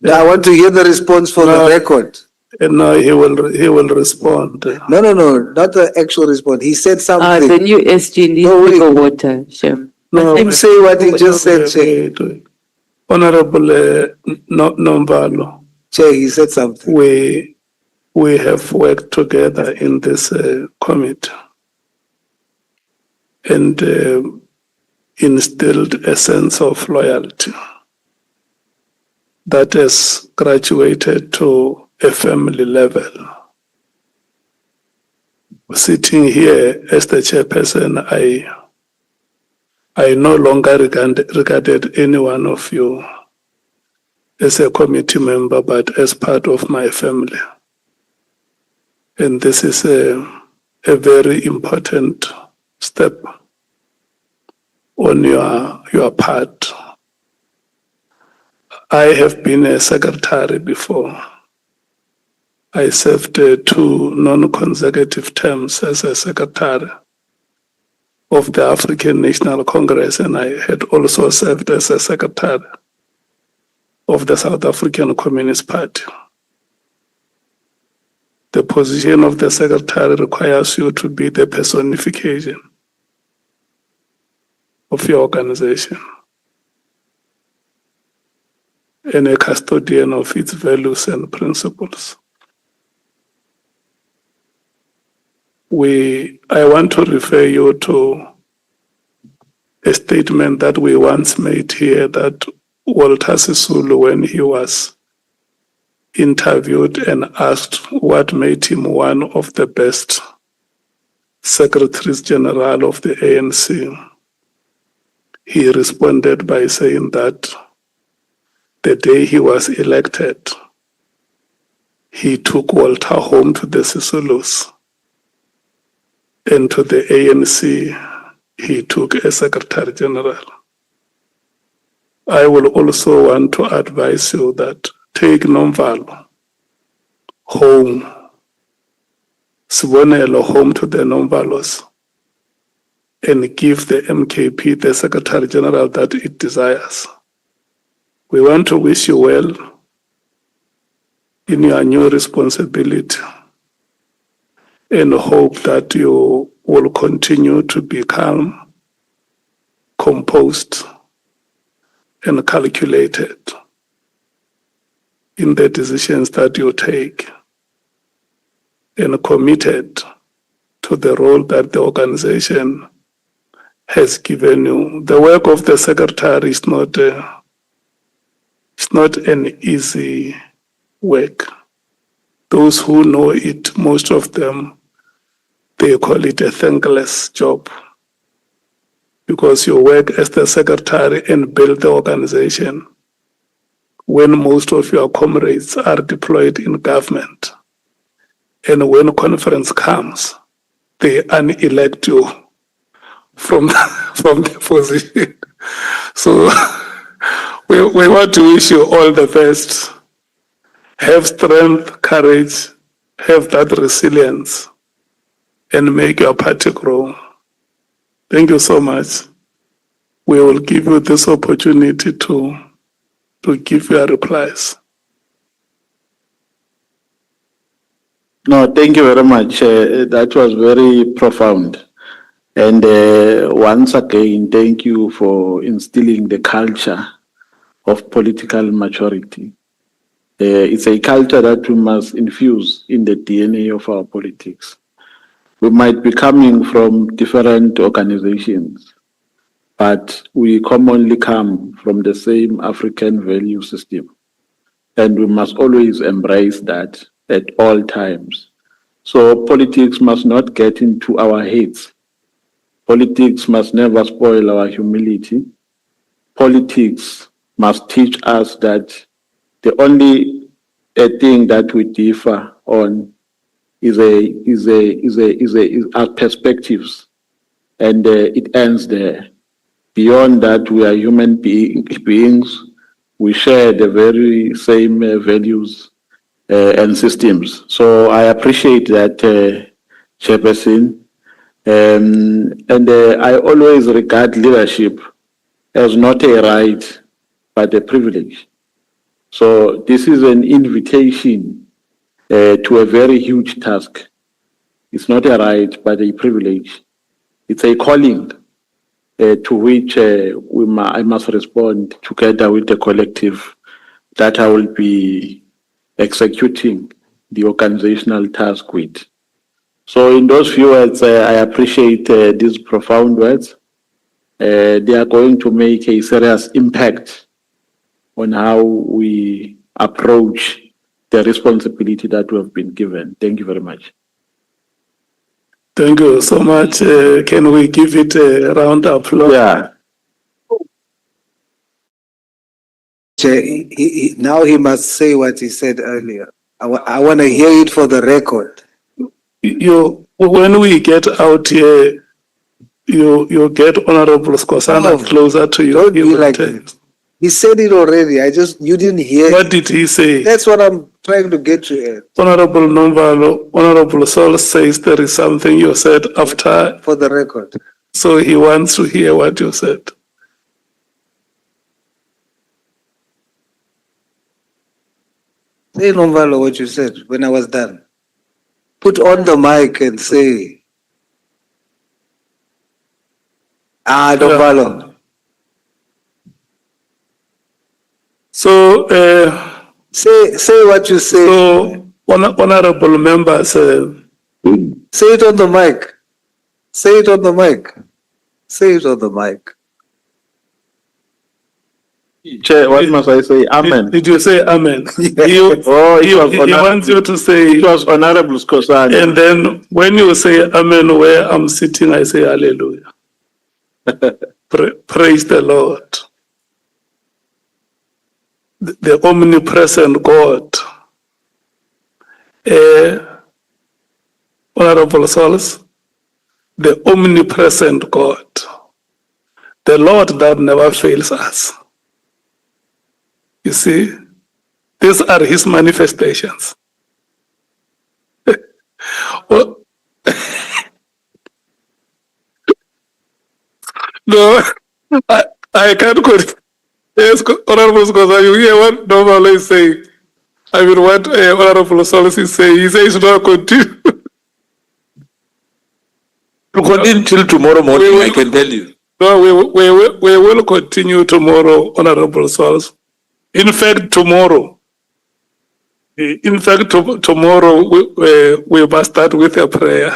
I want to hear the response for the record. And now he will respond. No, not the actual response. He said something. The new SG needs No, bigger water, Shem. No, Let him say what he just said, Chair. Honorable Nomvalo, Chair, he said something. we have worked together in this committee and instilled a sense of loyalty. that has graduated to a family level. Sitting here as the chairperson, I no longer regarded any one of you as a committee member, but as part of my family. And this is a very important step on your part. I have been a secretary before. I served 2 non-consecutive terms as a secretary of the African National Congress, and I had also served as a secretary of the South African Communist Party. The position of the secretary requires you to be the personification of your organization and a custodian of its values and principles. I want to refer you to a statement that we once made here that Walter Sisulu, when he was interviewed and asked what made him one of the best secretaries general of the ANC, he responded by saying that the day he was elected, he took Walter home to the Sisulus, and to the ANC, he took a secretary general. I will also want to advise you that take Nomvalo home, Sibonelo home to the Nomvalos, and give the MKP the secretary general that it desires. We want to wish you well in your new responsibility and hope that you will continue to be calm, composed, and calculated in the decisions that you take, and committed to the role that the organization has given you. The work of the secretary is not an easy work. Those who know it, most of them, they call it a thankless job, because you work as the secretary and build the organization when most of your comrades are deployed in government. And when conference comes, they unelect you from the position. So we want to wish you all the best. Have strength, courage, have that resilience, and make your party grow. Thank you so much. We will give you this opportunity to give your replies. No, thank you very much. That was very profound. And once again, thank you for instilling the culture of political maturity. It's a culture that we must infuse in the DNA of our politics. We might be coming from different organizations, but we commonly come from the same African value system. And we must always embrace that at all times. So politics must not get into our heads. Politics must never spoil our humility. Politics must teach us that the only thing that we differ on is our perspectives, and it ends there. Beyond that, we are human beings. We share the very same values and systems. So I appreciate that, Chairperson. And I always regard leadership as not a right, but a privilege. So this is an invitation to a very huge task. It's not a right, but a privilege. It's a calling to which I must respond together with the collective that I will be executing the organizational task with. So in those few words, I appreciate these profound words. They are going to make a serious impact on how we approach the responsibility that we have been given. Thank you very much. Thank you so much. Can we give it a round of applause? Yeah. Chair, now he must say what he said earlier. I want to hear it for the record. When we get out here, you get Honorable Skosana Oh, closer to you. Don't He be will like tell that. He said it already. You didn't hear What it. did he say? That's what I'm trying to get to at. Honorable Nomvalo, Honorable Sol says there is something you said after, For the record. so he wants to hear what you said. Say, Nomvalo, what you said when I was done. Put on the mic and say, Nomvalo. So, Say what you say. so honorable members, Say it on the mic. Say it on the mic. Say it on the mic. Chair, what must I say? Amen. did you say amen? He, Oh, he, it was he wants you to say, It was Honorable Skosana. and then when you say amen where I'm sitting, I say hallelujah. Praise the Lord. The omnipresent God. Honorable souls, the omnipresent God. The Lord that never fails us. You see, these are his manifestations. Well, no, I can't quote. Yes, Honorable Skosa, you hear what Nomvalo is saying. I mean, what Honorable Solis is saying. He says, no, continue. To continue till tomorrow morning, I can tell you. No, we will continue tomorrow, Honorable Solis. In fact, tomorrow, we must start with a prayer.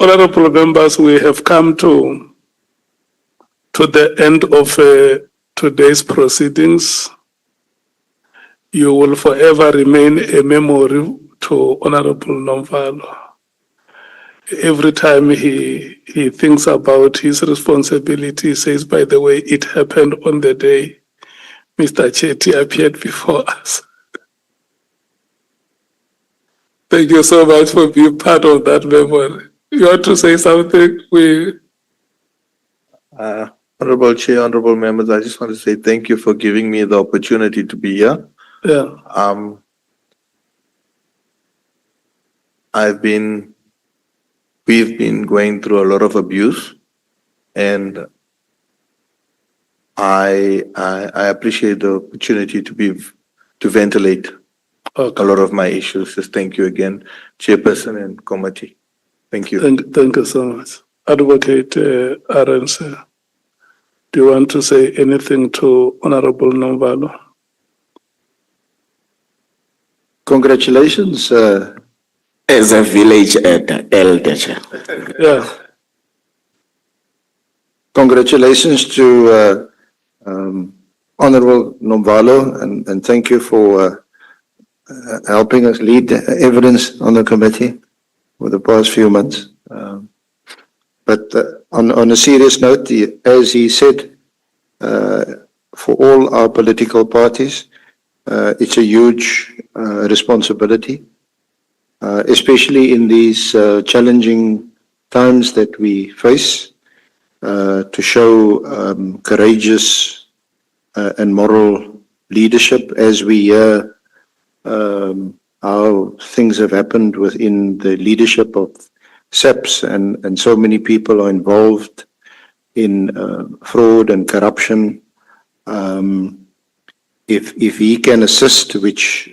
Honorable members, we have come to the end of today's proceedings. You will forever remain a memory to Honorable Nomvalo. Every time he thinks about his responsibility, he says, by the way, it happened on the day Mr. Chetty appeared before us. Thank you so much for being part of that memory. You want to say something? Honorable Chair, honorable members, I just want to say thank you for giving me the opportunity to be here. Yeah. We've been going through a lot of abuse, and I appreciate the opportunity to ventilate Okay. a lot of my issues. Just thank you again, Chairperson and committee. Thank you. Thank you so much. Advocate Arens, do you want to say anything to Honorable Nomvalo? Congratulations, As a village elder, Chair. Yeah. congratulations to Honorable Nomvalo, and thank you for helping us lead the evidence on the committee for the past few months. But on a serious note, as he said, for all our political parties, it's a huge responsibility, especially in these challenging times that we face, to show courageous and moral leadership as we hear how things have happened within the leadership of SAPS, and so many people are involved in fraud and corruption. If he can assist, which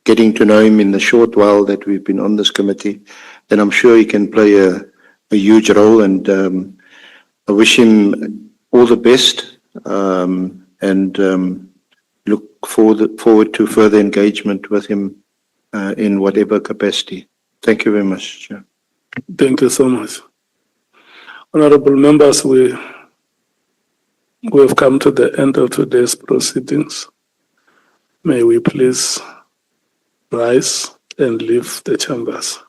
getting to know him in the short while that we've been on this committee, then I'm sure he can play a huge role, and I wish him all the best, and look forward to further engagement with him in whatever capacity. Thank you very much, Chair. Thank you so much. Honorable members, We have come to the end of today's proceedings. May we please rise and leave the chambers.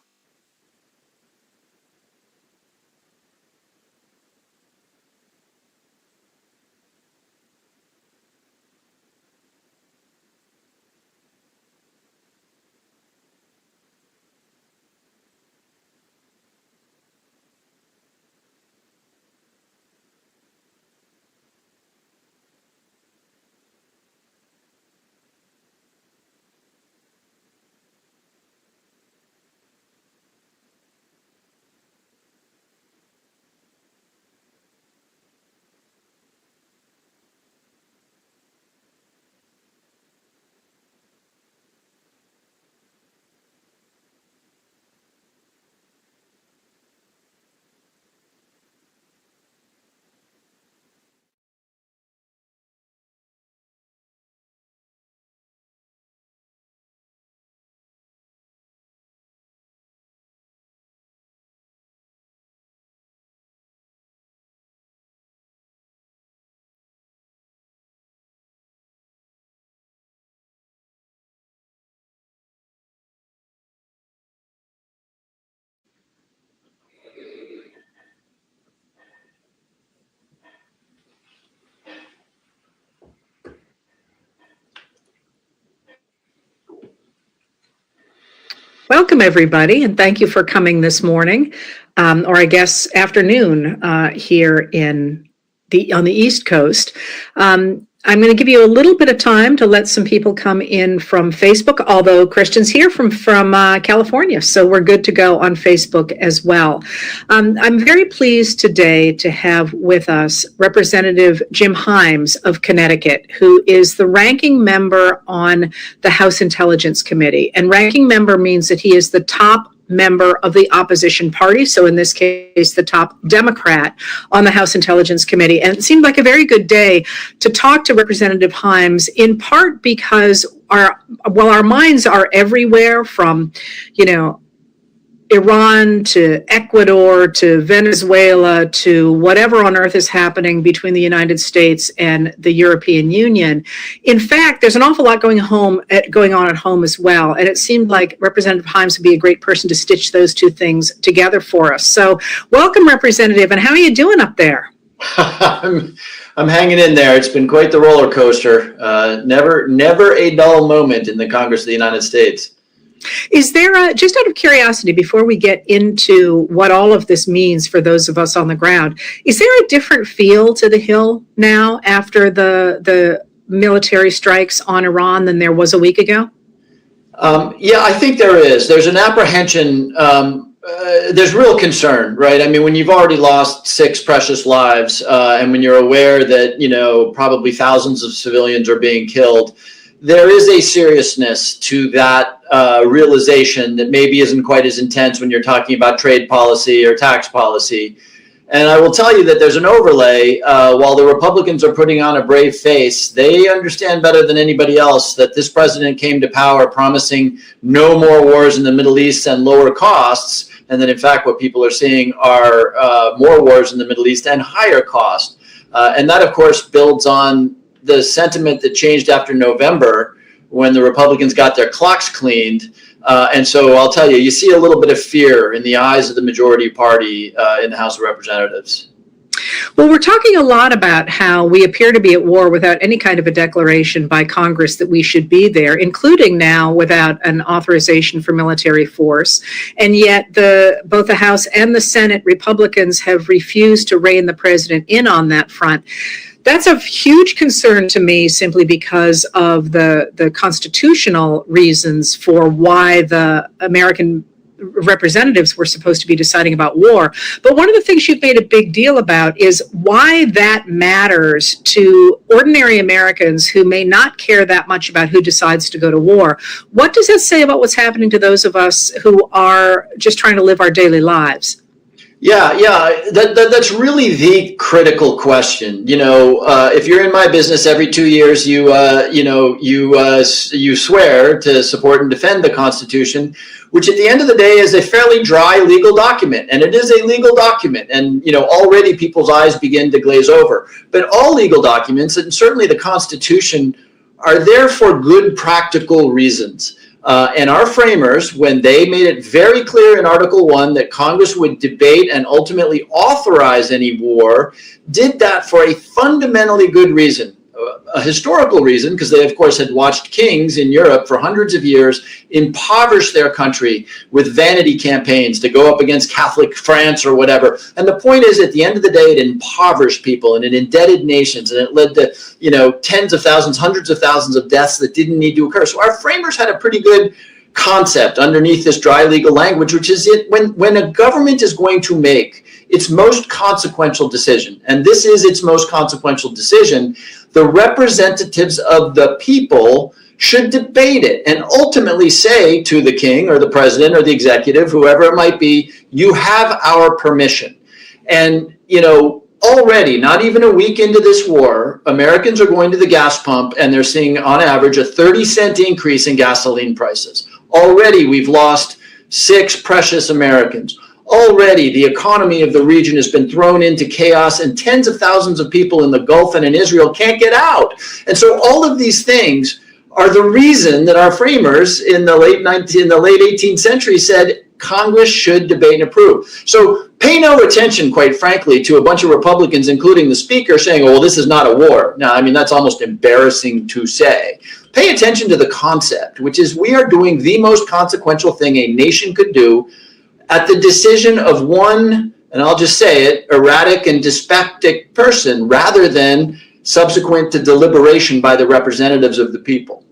Welcome, everybody, and thank you for coming this morning, or I guess afternoon here on the East Coast. I'm going to give you a little bit of time to let some people come in from Facebook, although Christian's here from California, so we're good to go on Facebook as well. I'm very pleased today to have with us Representative Jim Himes of Connecticut, who is the ranking member on the House Intelligence Committee. And ranking member means that he is the top member of the opposition party, so in this case, the top Democrat on the House Intelligence Committee. And it seemed like a very good day to talk to Representative Himes, in part because our minds are everywhere, from, Iran to Ecuador to Venezuela to whatever on earth is happening between the United States and the European Union. In fact, there's an awful lot going on at home as well. And it seemed like Representative Himes would be a great person to stitch those two things together for us. So welcome, Representative, and how are you doing up there? I'm hanging in there. It's been quite the roller coaster. Never a dull moment in the Congress of the United States. Is there, just out of curiosity, before we get into what all of this means for those of us on the ground, is there a different feel to the Hill now after the military strikes on Iran than there was a week ago? Yeah, I think there is. There's an apprehension. There's real concern, right? I mean, when you've already lost 6 precious lives, and when you're aware that, probably thousands of civilians are being killed, there is a seriousness to that realization that maybe isn't quite as intense when you're talking about trade policy or tax policy. And I will tell you that there's an overlay. While the Republicans are putting on a brave face, they understand better than anybody else that this president came to power promising no more wars in the Middle East and lower costs, and that in fact what people are seeing are more wars in the Middle East and higher cost. And that, of course, builds on the sentiment that changed after November, when the Republicans got their clocks cleaned. And so I'll tell you, you see a little bit of fear in the eyes of the majority party in the House of Representatives. Well, we're talking a lot about how we appear to be at war without any kind of a declaration by Congress that we should be there, including now without an authorization for military force. And yet both the House and the Senate Republicans have refused to rein the president in on that front. That's of huge concern to me, simply because of the constitutional reasons for why the American representatives were supposed to be deciding about war. But one of the things you've made a big deal about is why that matters to ordinary Americans who may not care that much about who decides to go to war. What does that say about what's happening to those of us who are just trying to live our daily lives? Yeah, that's really the critical question. If you're in my business, every 2 years you swear to support and defend the Constitution, which at the end of the day is a fairly dry legal document, and it is a legal document. And already people's eyes begin to glaze over. But all legal documents, and certainly the Constitution, are there for good practical reasons. And our framers, when they made it very clear in Article 1 that Congress would debate and ultimately authorize any war, did that for a fundamentally good reason, a historical reason, because they, of course, had watched kings in Europe for hundreds of years impoverish their country with vanity campaigns to go up against Catholic France or whatever. And the point is, at the end of the day, it impoverished people and it indebted nations, and it led to, tens of thousands, hundreds of thousands of deaths that didn't need to occur. So our framers had a pretty good concept underneath this dry legal language, which is when a government is going to make its most consequential decision, and this is its most consequential decision, the representatives of the people should debate it and ultimately say to the king or the president or the executive, whoever it might be, you have our permission. And, already, not even a week into this war, Americans are going to the gas pump and they're seeing on average a 30-cent increase in gasoline prices. Already we've lost 6 precious Americans. Already the economy of the region has been thrown into chaos, and tens of thousands of people in the Gulf and in Israel can't get out. And so all of these things are the reason that our framers in the late 18th century said Congress should debate and approve. So pay no attention, quite frankly, to a bunch of Republicans, including the speaker, saying, oh, well, this is not a war. Now, I mean, that's almost embarrassing to say. Pay attention to the concept, which is we are doing the most consequential thing a nation could do at the decision of one, and I'll just say it, erratic and dyspeptic person, rather than subsequent to deliberation by the representatives of the people.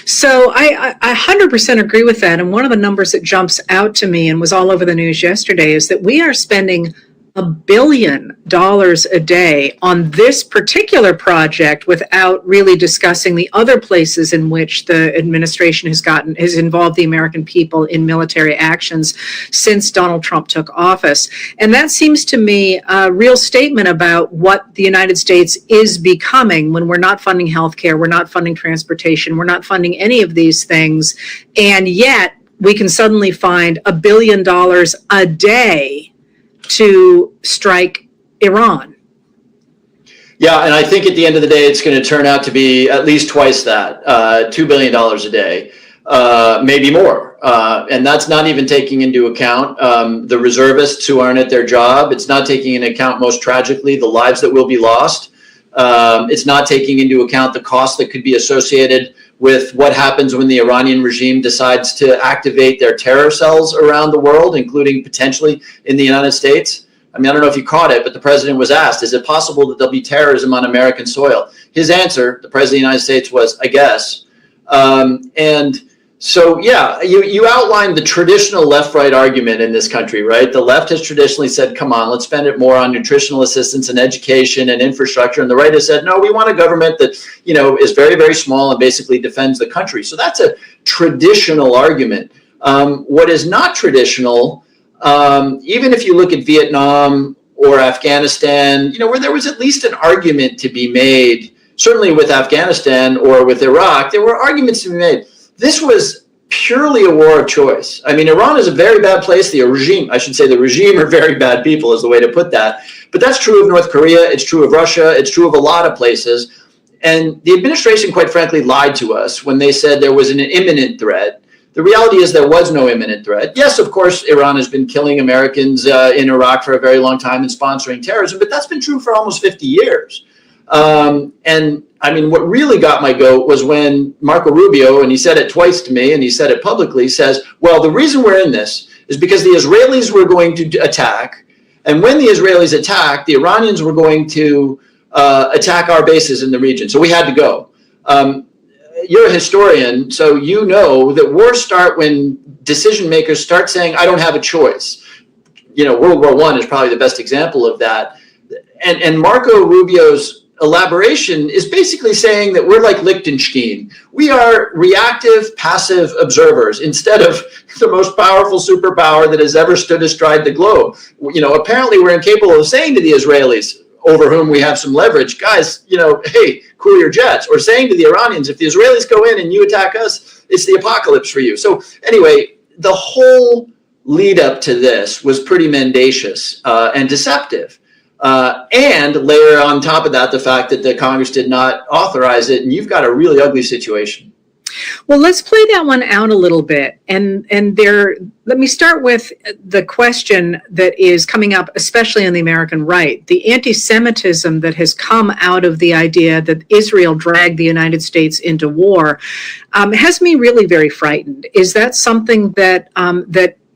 So I 100% agree with that. And one of the numbers that jumps out to me and was all over the news yesterday is that we are spending $1 billion a day on this particular project without really discussing the other places in which the administration has involved the American people in military actions since Donald Trump took office. And that seems to me a real statement about what the United States is becoming when we're not funding healthcare, we're not funding transportation, we're not funding any of these things. And yet we can suddenly find $1 billion a day to strike Iran. Yeah, and I think at the end of the day, it's going to turn out to be at least twice that, $2 billion a day, maybe more. And that's not even taking into account the reservists who aren't at their job. It's not taking into account, most tragically, the lives that will be lost. It's not taking into account the costs that could be associated with what happens when the Iranian regime decides to activate their terror cells around the world, including potentially in the United States. I mean, I don't know if you caught it, but the president was asked, is it possible that there'll be terrorism on American soil? His answer, the president of the United States, was, I guess. And so, yeah, you outlined the traditional left-right argument in this country, right? The left has traditionally said, come on, let's spend it more on nutritional assistance and education and infrastructure. And the right has said, no, we want a government that, is very, very small and basically defends the country. So that's a traditional argument. What is not traditional, even if you look at Vietnam or Afghanistan, where there was at least an argument to be made, certainly with Afghanistan or with Iraq, there were arguments to be made. This was purely a war of choice. I mean, Iran is a very bad place. The regime are very bad people is the way to put that. But that's true of North Korea. It's true of Russia. It's true of a lot of places. And the administration, quite frankly, lied to us when they said there was an imminent threat. The reality is there was no imminent threat. Yes, of course, Iran has been killing Americans in Iraq for a very long time and sponsoring terrorism, but that's been true for almost 50 years. And I mean, what really got my goat was when Marco Rubio, and he said it twice to me, and he said it publicly, says, well, the reason we're in this is because the Israelis were going to attack. And when the Israelis attacked, the Iranians were going to attack our bases in the region. So we had to go. You're a historian, so you know that wars start when decision makers start saying, I don't have a choice. World War I is probably the best example of that. And Marco Rubio's elaboration is basically saying that we're like Liechtenstein. We are reactive, passive observers instead of the most powerful superpower that has ever stood astride the globe. Apparently we're incapable of saying to the Israelis, over whom we have some leverage, guys, hey, cool your jets, or saying to the Iranians, if the Israelis go in and you attack us, it's the apocalypse for you. So anyway, the whole lead up to this was pretty mendacious and deceptive. And layer on top of that the fact that the Congress did not authorize it, and you've got a really ugly situation. Well, let's play that one out a little bit. And let me start with the question that is coming up, especially on the American right. The anti-Semitism that has come out of the idea that Israel dragged the United States into war has me really very frightened. Is that something that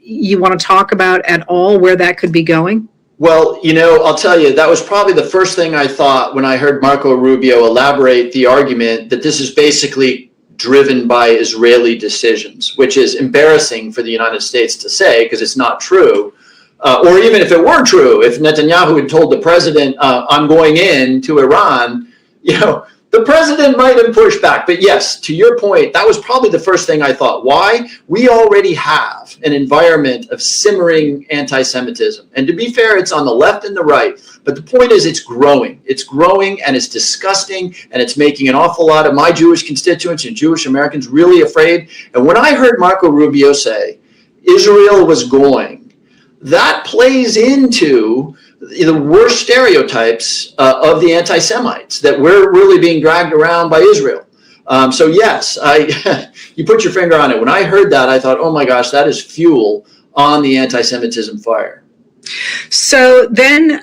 you want to talk about at all, where that could be going? Well, I'll tell you, that was probably the first thing I thought when I heard Marco Rubio elaborate the argument that this is basically driven by Israeli decisions, which is embarrassing for the United States to say because it's not true. Or even if it were true, if Netanyahu had told the president, I'm going in to Iran, the president might have pushed back. But yes, to your point, that was probably the first thing I thought. Why? We already have an environment of simmering anti-Semitism. And to be fair, it's on the left and the right. But the point is it's growing. It's growing and it's disgusting. And it's making an awful lot of my Jewish constituents and Jewish Americans really afraid. And when I heard Marco Rubio say Israel was going, that plays into the worst stereotypes of the anti-Semites, that we're really being dragged around by Israel. So yes, you put your finger on it. When I heard that, I thought, oh my gosh, that is fuel on the anti-Semitism fire. So then,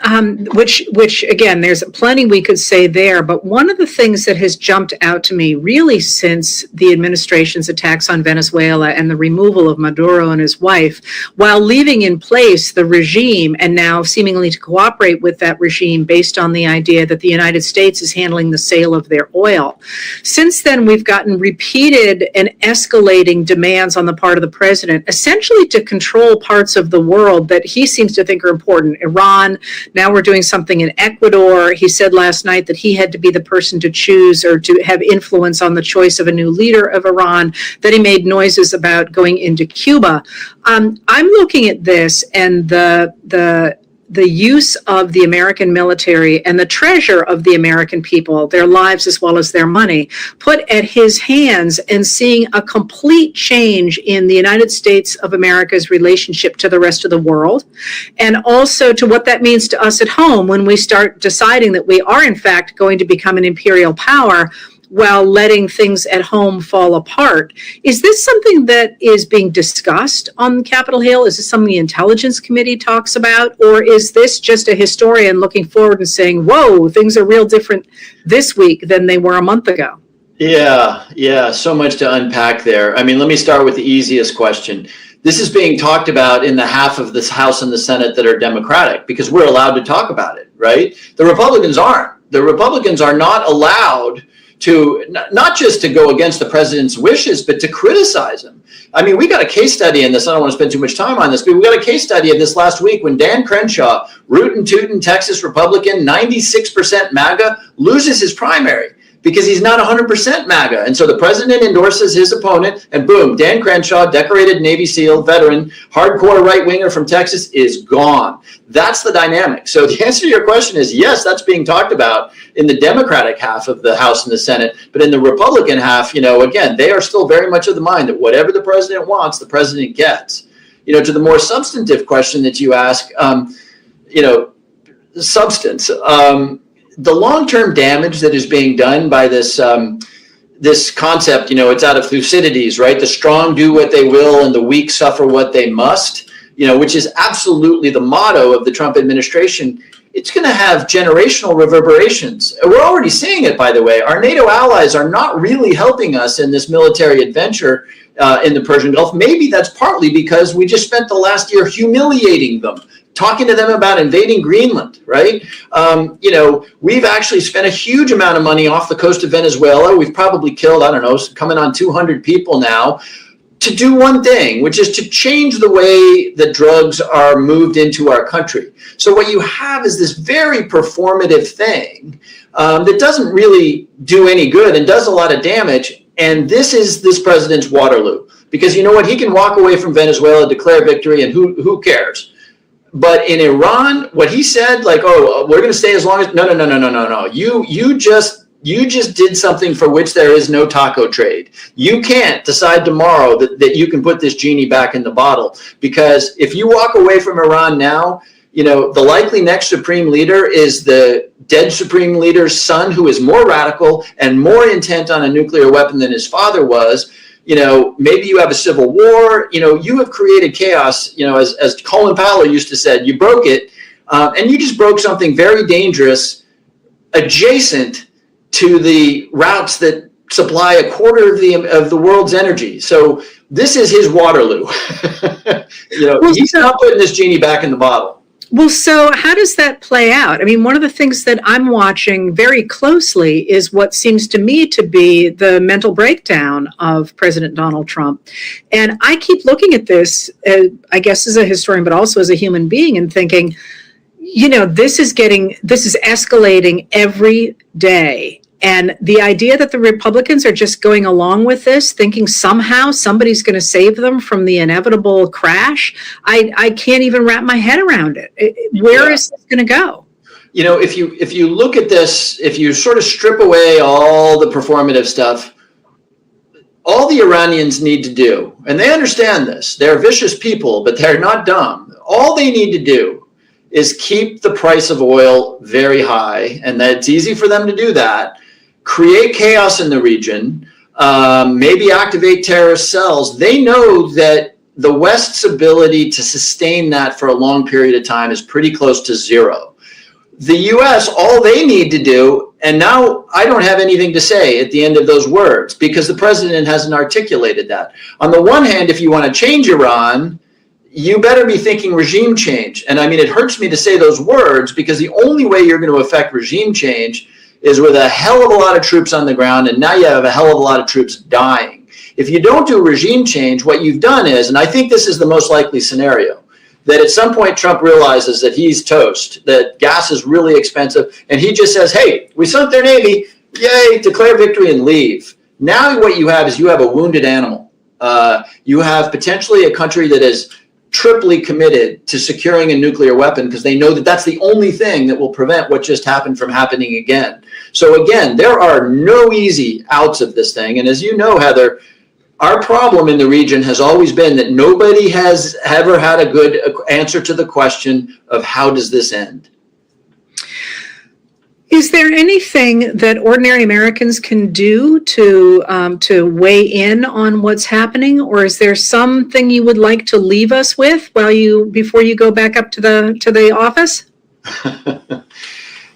which again, there's plenty we could say there, but one of the things that has jumped out to me really since the administration's attacks on Venezuela and the removal of Maduro and his wife, while leaving in place the regime and now seemingly to cooperate with that regime based on the idea that the United States is handling the sale of their oil. Since then, we've gotten repeated and escalating demands on the part of the president, essentially to control parts of the world that he seems to think are important. Iran, now we're doing something in Ecuador. He said last night that he had to be the person to choose or to have influence on the choice of a new leader of Iran, that he made noises about going into Cuba. I'm looking at this and the use of the American military and the treasure of the American people, their lives as well as their money, put at his hands, and seeing a complete change in the United States of America's relationship to the rest of the world, and also to what that means to us at home when we start deciding that we are in fact going to become an imperial power while letting things at home fall apart. Is this something that is being discussed on Capitol Hill? Is this something the Intelligence Committee talks about? Or is this just a historian looking forward and saying, whoa, things are real different this week than they were a month ago? Yeah, so much to unpack there. I mean, let me start with the easiest question. This is being talked about in the half of this House and the Senate that are Democratic because we're allowed to talk about it, right? The Republicans aren't. The Republicans are not allowed to not just to go against the president's wishes, but to criticize him. I mean, we got a case study in this. I don't want to spend too much time on this, but we got a case study of this last week when Dan Crenshaw, rootin' tootin' Texas Republican, 96% MAGA, loses his primary because he's not 100% MAGA. And so the president endorses his opponent, and boom, Dan Crenshaw, decorated Navy SEAL, veteran, hardcore right-winger from Texas, is gone. That's the dynamic. So the answer to your question is yes, that's being talked about in the Democratic half of the House and the Senate. But in the Republican half, again, they are still very much of the mind that whatever the president wants, the president gets. To the more substantive question that you ask, substance. The long-term damage that is being done by this this concept, it's out of Thucydides, right? The strong do what they will and the weak suffer what they must, which is absolutely the motto of the Trump administration. It's going to have generational reverberations. We're already seeing it, by the way. Our NATO allies are not really helping us in this military adventure in the Persian Gulf. Maybe that's partly because we just spent the last year humiliating them, talking to them about invading Greenland, right? We've actually spent a huge amount of money off the coast of Venezuela. We've probably killed, coming on 200 people now, to do one thing, which is to change the way that drugs are moved into our country. So what you have is this very performative thing that doesn't really do any good and does a lot of damage. And this is this president's Waterloo. Because you know what? He can walk away from Venezuela, declare victory, and who cares? But in Iran, what he said, like, oh, we're going to stay as long as, no. You just did something for which there is no taco trade. You can't decide tomorrow that you can put this genie back in the bottle. Because if you walk away from Iran now, you know, the likely next supreme leader is the dead supreme leader's son, who is more radical and more intent on a nuclear weapon than his father was. You know, maybe you have a civil war. You know, you have created chaos, you know, as Colin Powell used to say, you broke it. And you just broke something very dangerous adjacent to the routes that supply a quarter of the world's energy. So this is his Waterloo. You know, he's not putting this genie back in the bottle. Well, so how does that play out? I mean, one of the things that I'm watching very closely is what seems to me to be the mental breakdown of President Donald Trump. And I keep looking at this, I guess as a historian, but also as a human being, and thinking, you know, this is escalating every day. And the idea that the Republicans are just going along with this, thinking somehow somebody's going to save them from the inevitable crash, I can't even wrap my head around it. Where is this going to go? You know, if you look at this, if you sort of strip away all the performative stuff, all the Iranians need to do, and they understand this, they're vicious people, but they're not dumb. All they need to do is keep the price of oil very high, and that it's easy for them to do that. Create chaos in the region, maybe activate terrorist cells. They know that the West's ability to sustain that for a long period of time is pretty close to zero. The US, all they need to do, and now I don't have anything to say at the end of those words because the president hasn't articulated that. On the one hand, if you want to change Iran, you better be thinking regime change. And I mean, it hurts me to say those words because the only way you're going to affect regime change is with a hell of a lot of troops on the ground, and now you have a hell of a lot of troops dying. If you don't do regime change, what you've done is, and I think this is the most likely scenario, that at some point Trump realizes that he's toast, that gas is really expensive, and he just says, hey, we sunk their Navy, yay, declare victory and leave. Now what you have is you have a wounded animal. You have potentially a country that is triply committed to securing a nuclear weapon because they know that that's the only thing that will prevent what just happened from happening again. So again, there are no easy outs of this thing. And as you know, Heather, our problem in the region has always been that nobody has ever had a good answer to the question of how does this end? Is there anything that ordinary Americans can do to weigh in on what's happening, or is there something you would like to leave us with before you go back up to the office?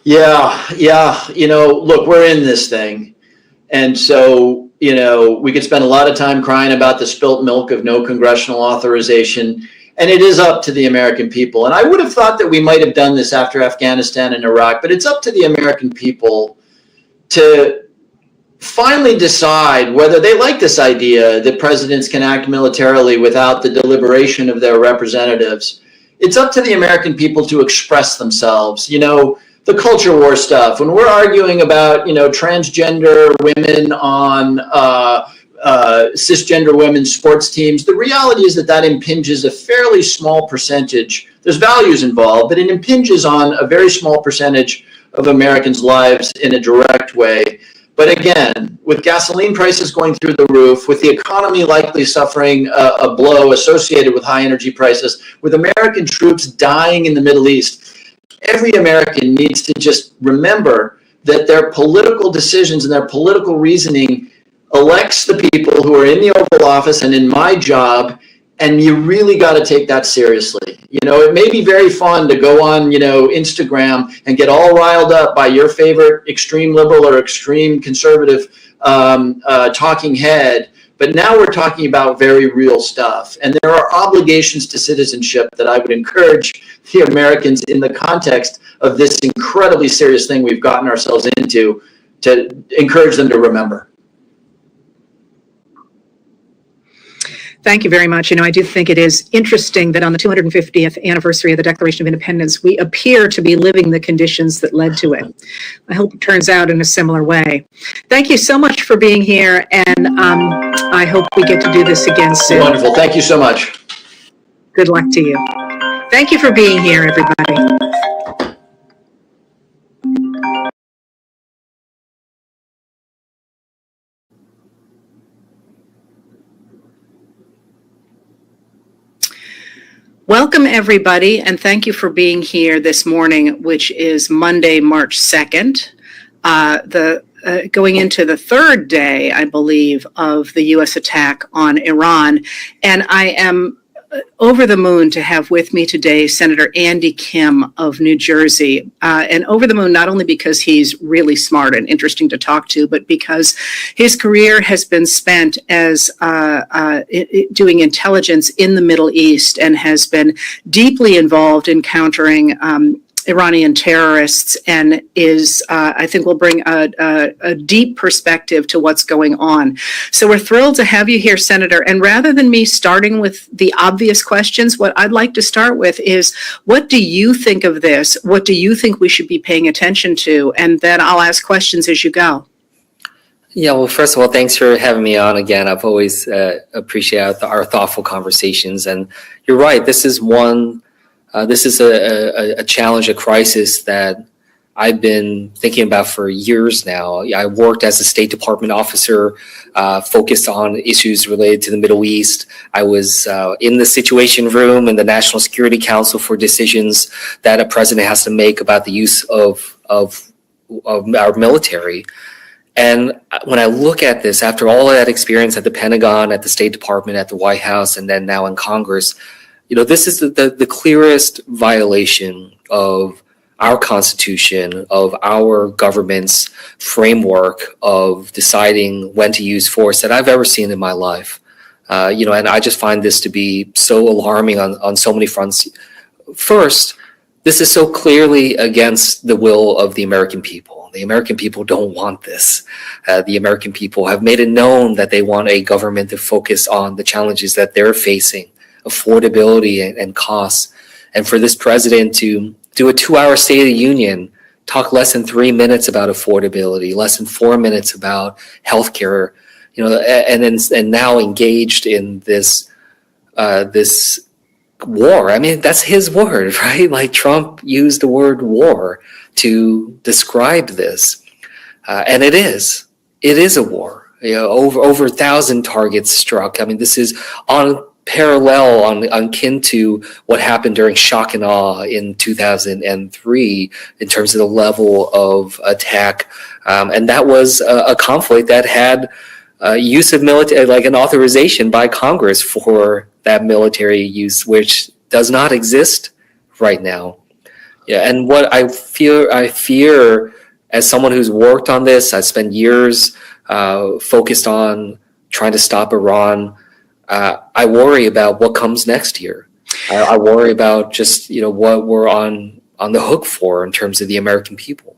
Yeah. You know, look, we're in this thing, and so you know we could spend a lot of time crying about the spilt milk of no congressional authorization. And it is up to the American people. And I would have thought that we might have done this after Afghanistan and Iraq, but it's up to the American people to finally decide whether they like this idea that presidents can act militarily without the deliberation of their representatives. It's up to the American people to express themselves. You know, the culture war stuff, when we're arguing about, you know, transgender women on cisgender women's sports teams, the reality is that impinges a fairly small percentage. There's values involved, but it impinges on a very small percentage of Americans' lives in a direct way. But again, with gasoline prices going through the roof, with the economy likely suffering a blow associated with high energy prices, with American troops dying in the Middle East, every American needs to just remember that their political decisions and their political reasoning elects the people who are in the Oval Office and in my job, and you really got to take that seriously. You know, it may be very fun to go on, you know, Instagram and get all riled up by your favorite extreme liberal or extreme conservative talking head, but now we're talking about very real stuff. And there are obligations to citizenship that I would encourage the Americans in the context of this incredibly serious thing we've gotten ourselves into to encourage them to remember. Thank you very much. I do think it is interesting that on the 250th anniversary of the Declaration of Independence, we appear to be living the conditions that led to it. I hope it turns out in a similar way. Thank you so much for being here, and I hope we get to do this again soon. Wonderful. Thank you so much. Good luck to you. Thank you for being here, everybody. Welcome, everybody, and thank you for being here this morning, which is Monday, March 2nd, going into the third day, I believe, of the U.S. attack on Iran. And I am over the moon to have with me today Senator Andy Kim of New Jersey, and over the moon not only because he's really smart and interesting to talk to, but because his career has been spent as doing intelligence in the Middle East and has been deeply involved in countering Iranian terrorists, and is, I think, will bring a deep perspective to what's going on. So we're thrilled to have you here, Senator. And rather than me starting with the obvious questions, what I'd like to start with is, what do you think of this? What do you think we should be paying attention to? And then I'll ask questions as you go. Yeah, well, first of all, thanks for having me on again. I've always appreciated our thoughtful conversations. And you're right, this is a challenge, a crisis that I've been thinking about for years now. I worked as a State Department officer, focused on issues related to the Middle East. I was in the Situation Room in the National Security Council for decisions that a president has to make about the use of our military. And when I look at this, after all of that experience at the Pentagon, at the State Department, at the White House, and then now in Congress, this is the clearest violation of our Constitution, of our government's framework of deciding when to use force that I've ever seen in my life. And I just find this to be so alarming on so many fronts. First, this is so clearly against the will of the American people. The American people don't want this. The American people have made it known that they want a government to focus on the challenges that they're facing, affordability and costs. And for this president to do a 2-hour State of the Union, talk less than 3 minutes about affordability, less than 4 minutes about healthcare, and now engaged in this war. I mean, that's his word, right? Like, Trump used the word war to describe this, and it is a war. Over 1,000 targets struck. I mean, this is akin to what happened during shock and awe in 2003 in terms of the level of attack. And that was a conflict that had use of military, like an authorization by Congress for that military use, which does not exist right now. Yeah, and what I fear as someone who's worked on this, I spent years focused on trying to stop Iran. I worry about what comes next year. I worry about just, what we're on the hook for in terms of the American people.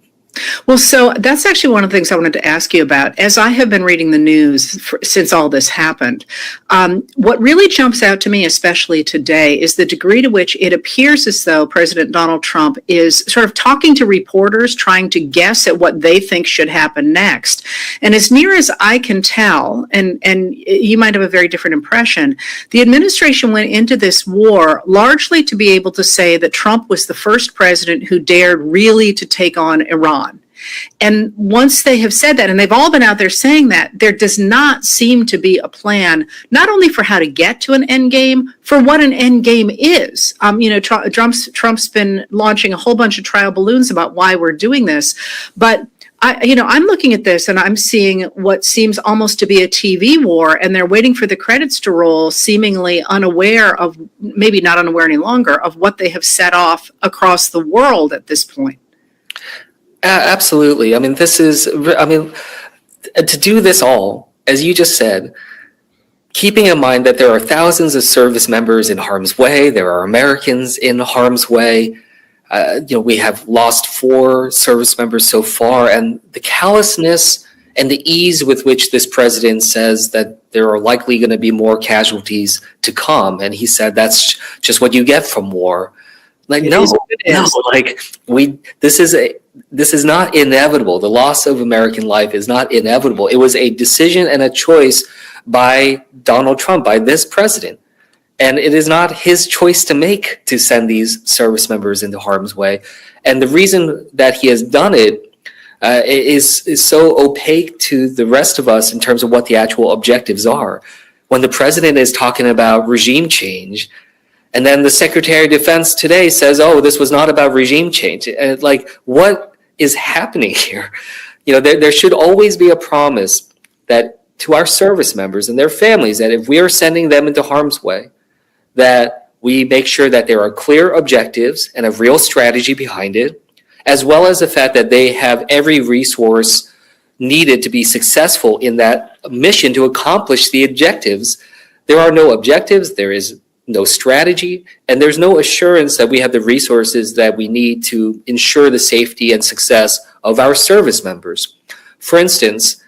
Well, so that's actually one of the things I wanted to ask you about. As I have been reading the news since all this happened, what really jumps out to me, especially today, is the degree to which it appears as though President Donald Trump is sort of talking to reporters, trying to guess at what they think should happen next. And as near as I can tell, and you might have a very different impression, the administration went into this war largely to be able to say that Trump was the first president who dared really to take on Iran. And once they have said that, and they've all been out there saying that, there does not seem to be a plan, not only for how to get to an end game, for what an end game is. Trump's been launching a whole bunch of trial balloons about why we're doing this. But I'm looking at this and I'm seeing what seems almost to be a TV war, and they're waiting for the credits to roll, seemingly unaware of, maybe not unaware any longer, of what they have set off across the world at this point. Absolutely. I mean, to do this all, as you just said, keeping in mind that there are thousands of service members in harm's way, there are Americans in harm's way. We have lost 4 service members so far, and the callousness and the ease with which this president says that there are likely going to be more casualties to come. And he said, that's just what you get from war. Like, no, like this is not inevitable. The loss of American life is not inevitable. It was a decision and a choice by Donald Trump, by this president. And it is not his choice to make to send these service members into harm's way. And the reason that he has done it is so opaque to the rest of us in terms of what the actual objectives are. When the president is talking about regime change, and then the Secretary of Defense today says, oh, this was not about regime change. And like, what is happening here? You know, there should always be a promise that to our service members and their families, that if we are sending them into harm's way, that we make sure that there are clear objectives and a real strategy behind it, as well as the fact that they have every resource needed to be successful in that mission to accomplish the objectives. There are no objectives, there is no strategy, and there's no assurance that we have the resources that we need to ensure the safety and success of our service members. For instance,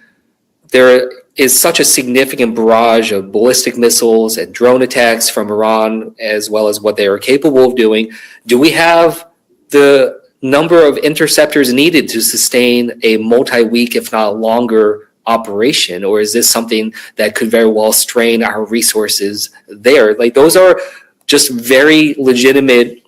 there is such a significant barrage of ballistic missiles and drone attacks from Iran, as well as what they are capable of doing. Do we have the number of interceptors needed to sustain a multi-week, if not longer, operation? Or is this something that could very well strain our resources there? Like, those are just very legitimate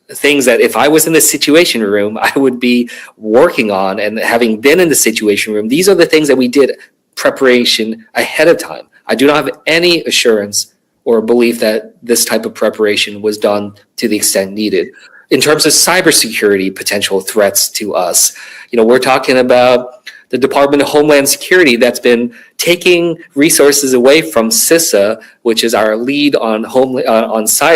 things that if I was in the Situation Room, I would be working on. And having been in the Situation Room, these are the things that we did preparation ahead of time. I do not have any assurance or belief that this type of preparation was done to the extent needed. In terms of cybersecurity potential threats to us, you know, we're talking about the Department of Homeland Security that's been taking resources away from CISA, which is our lead on cyber.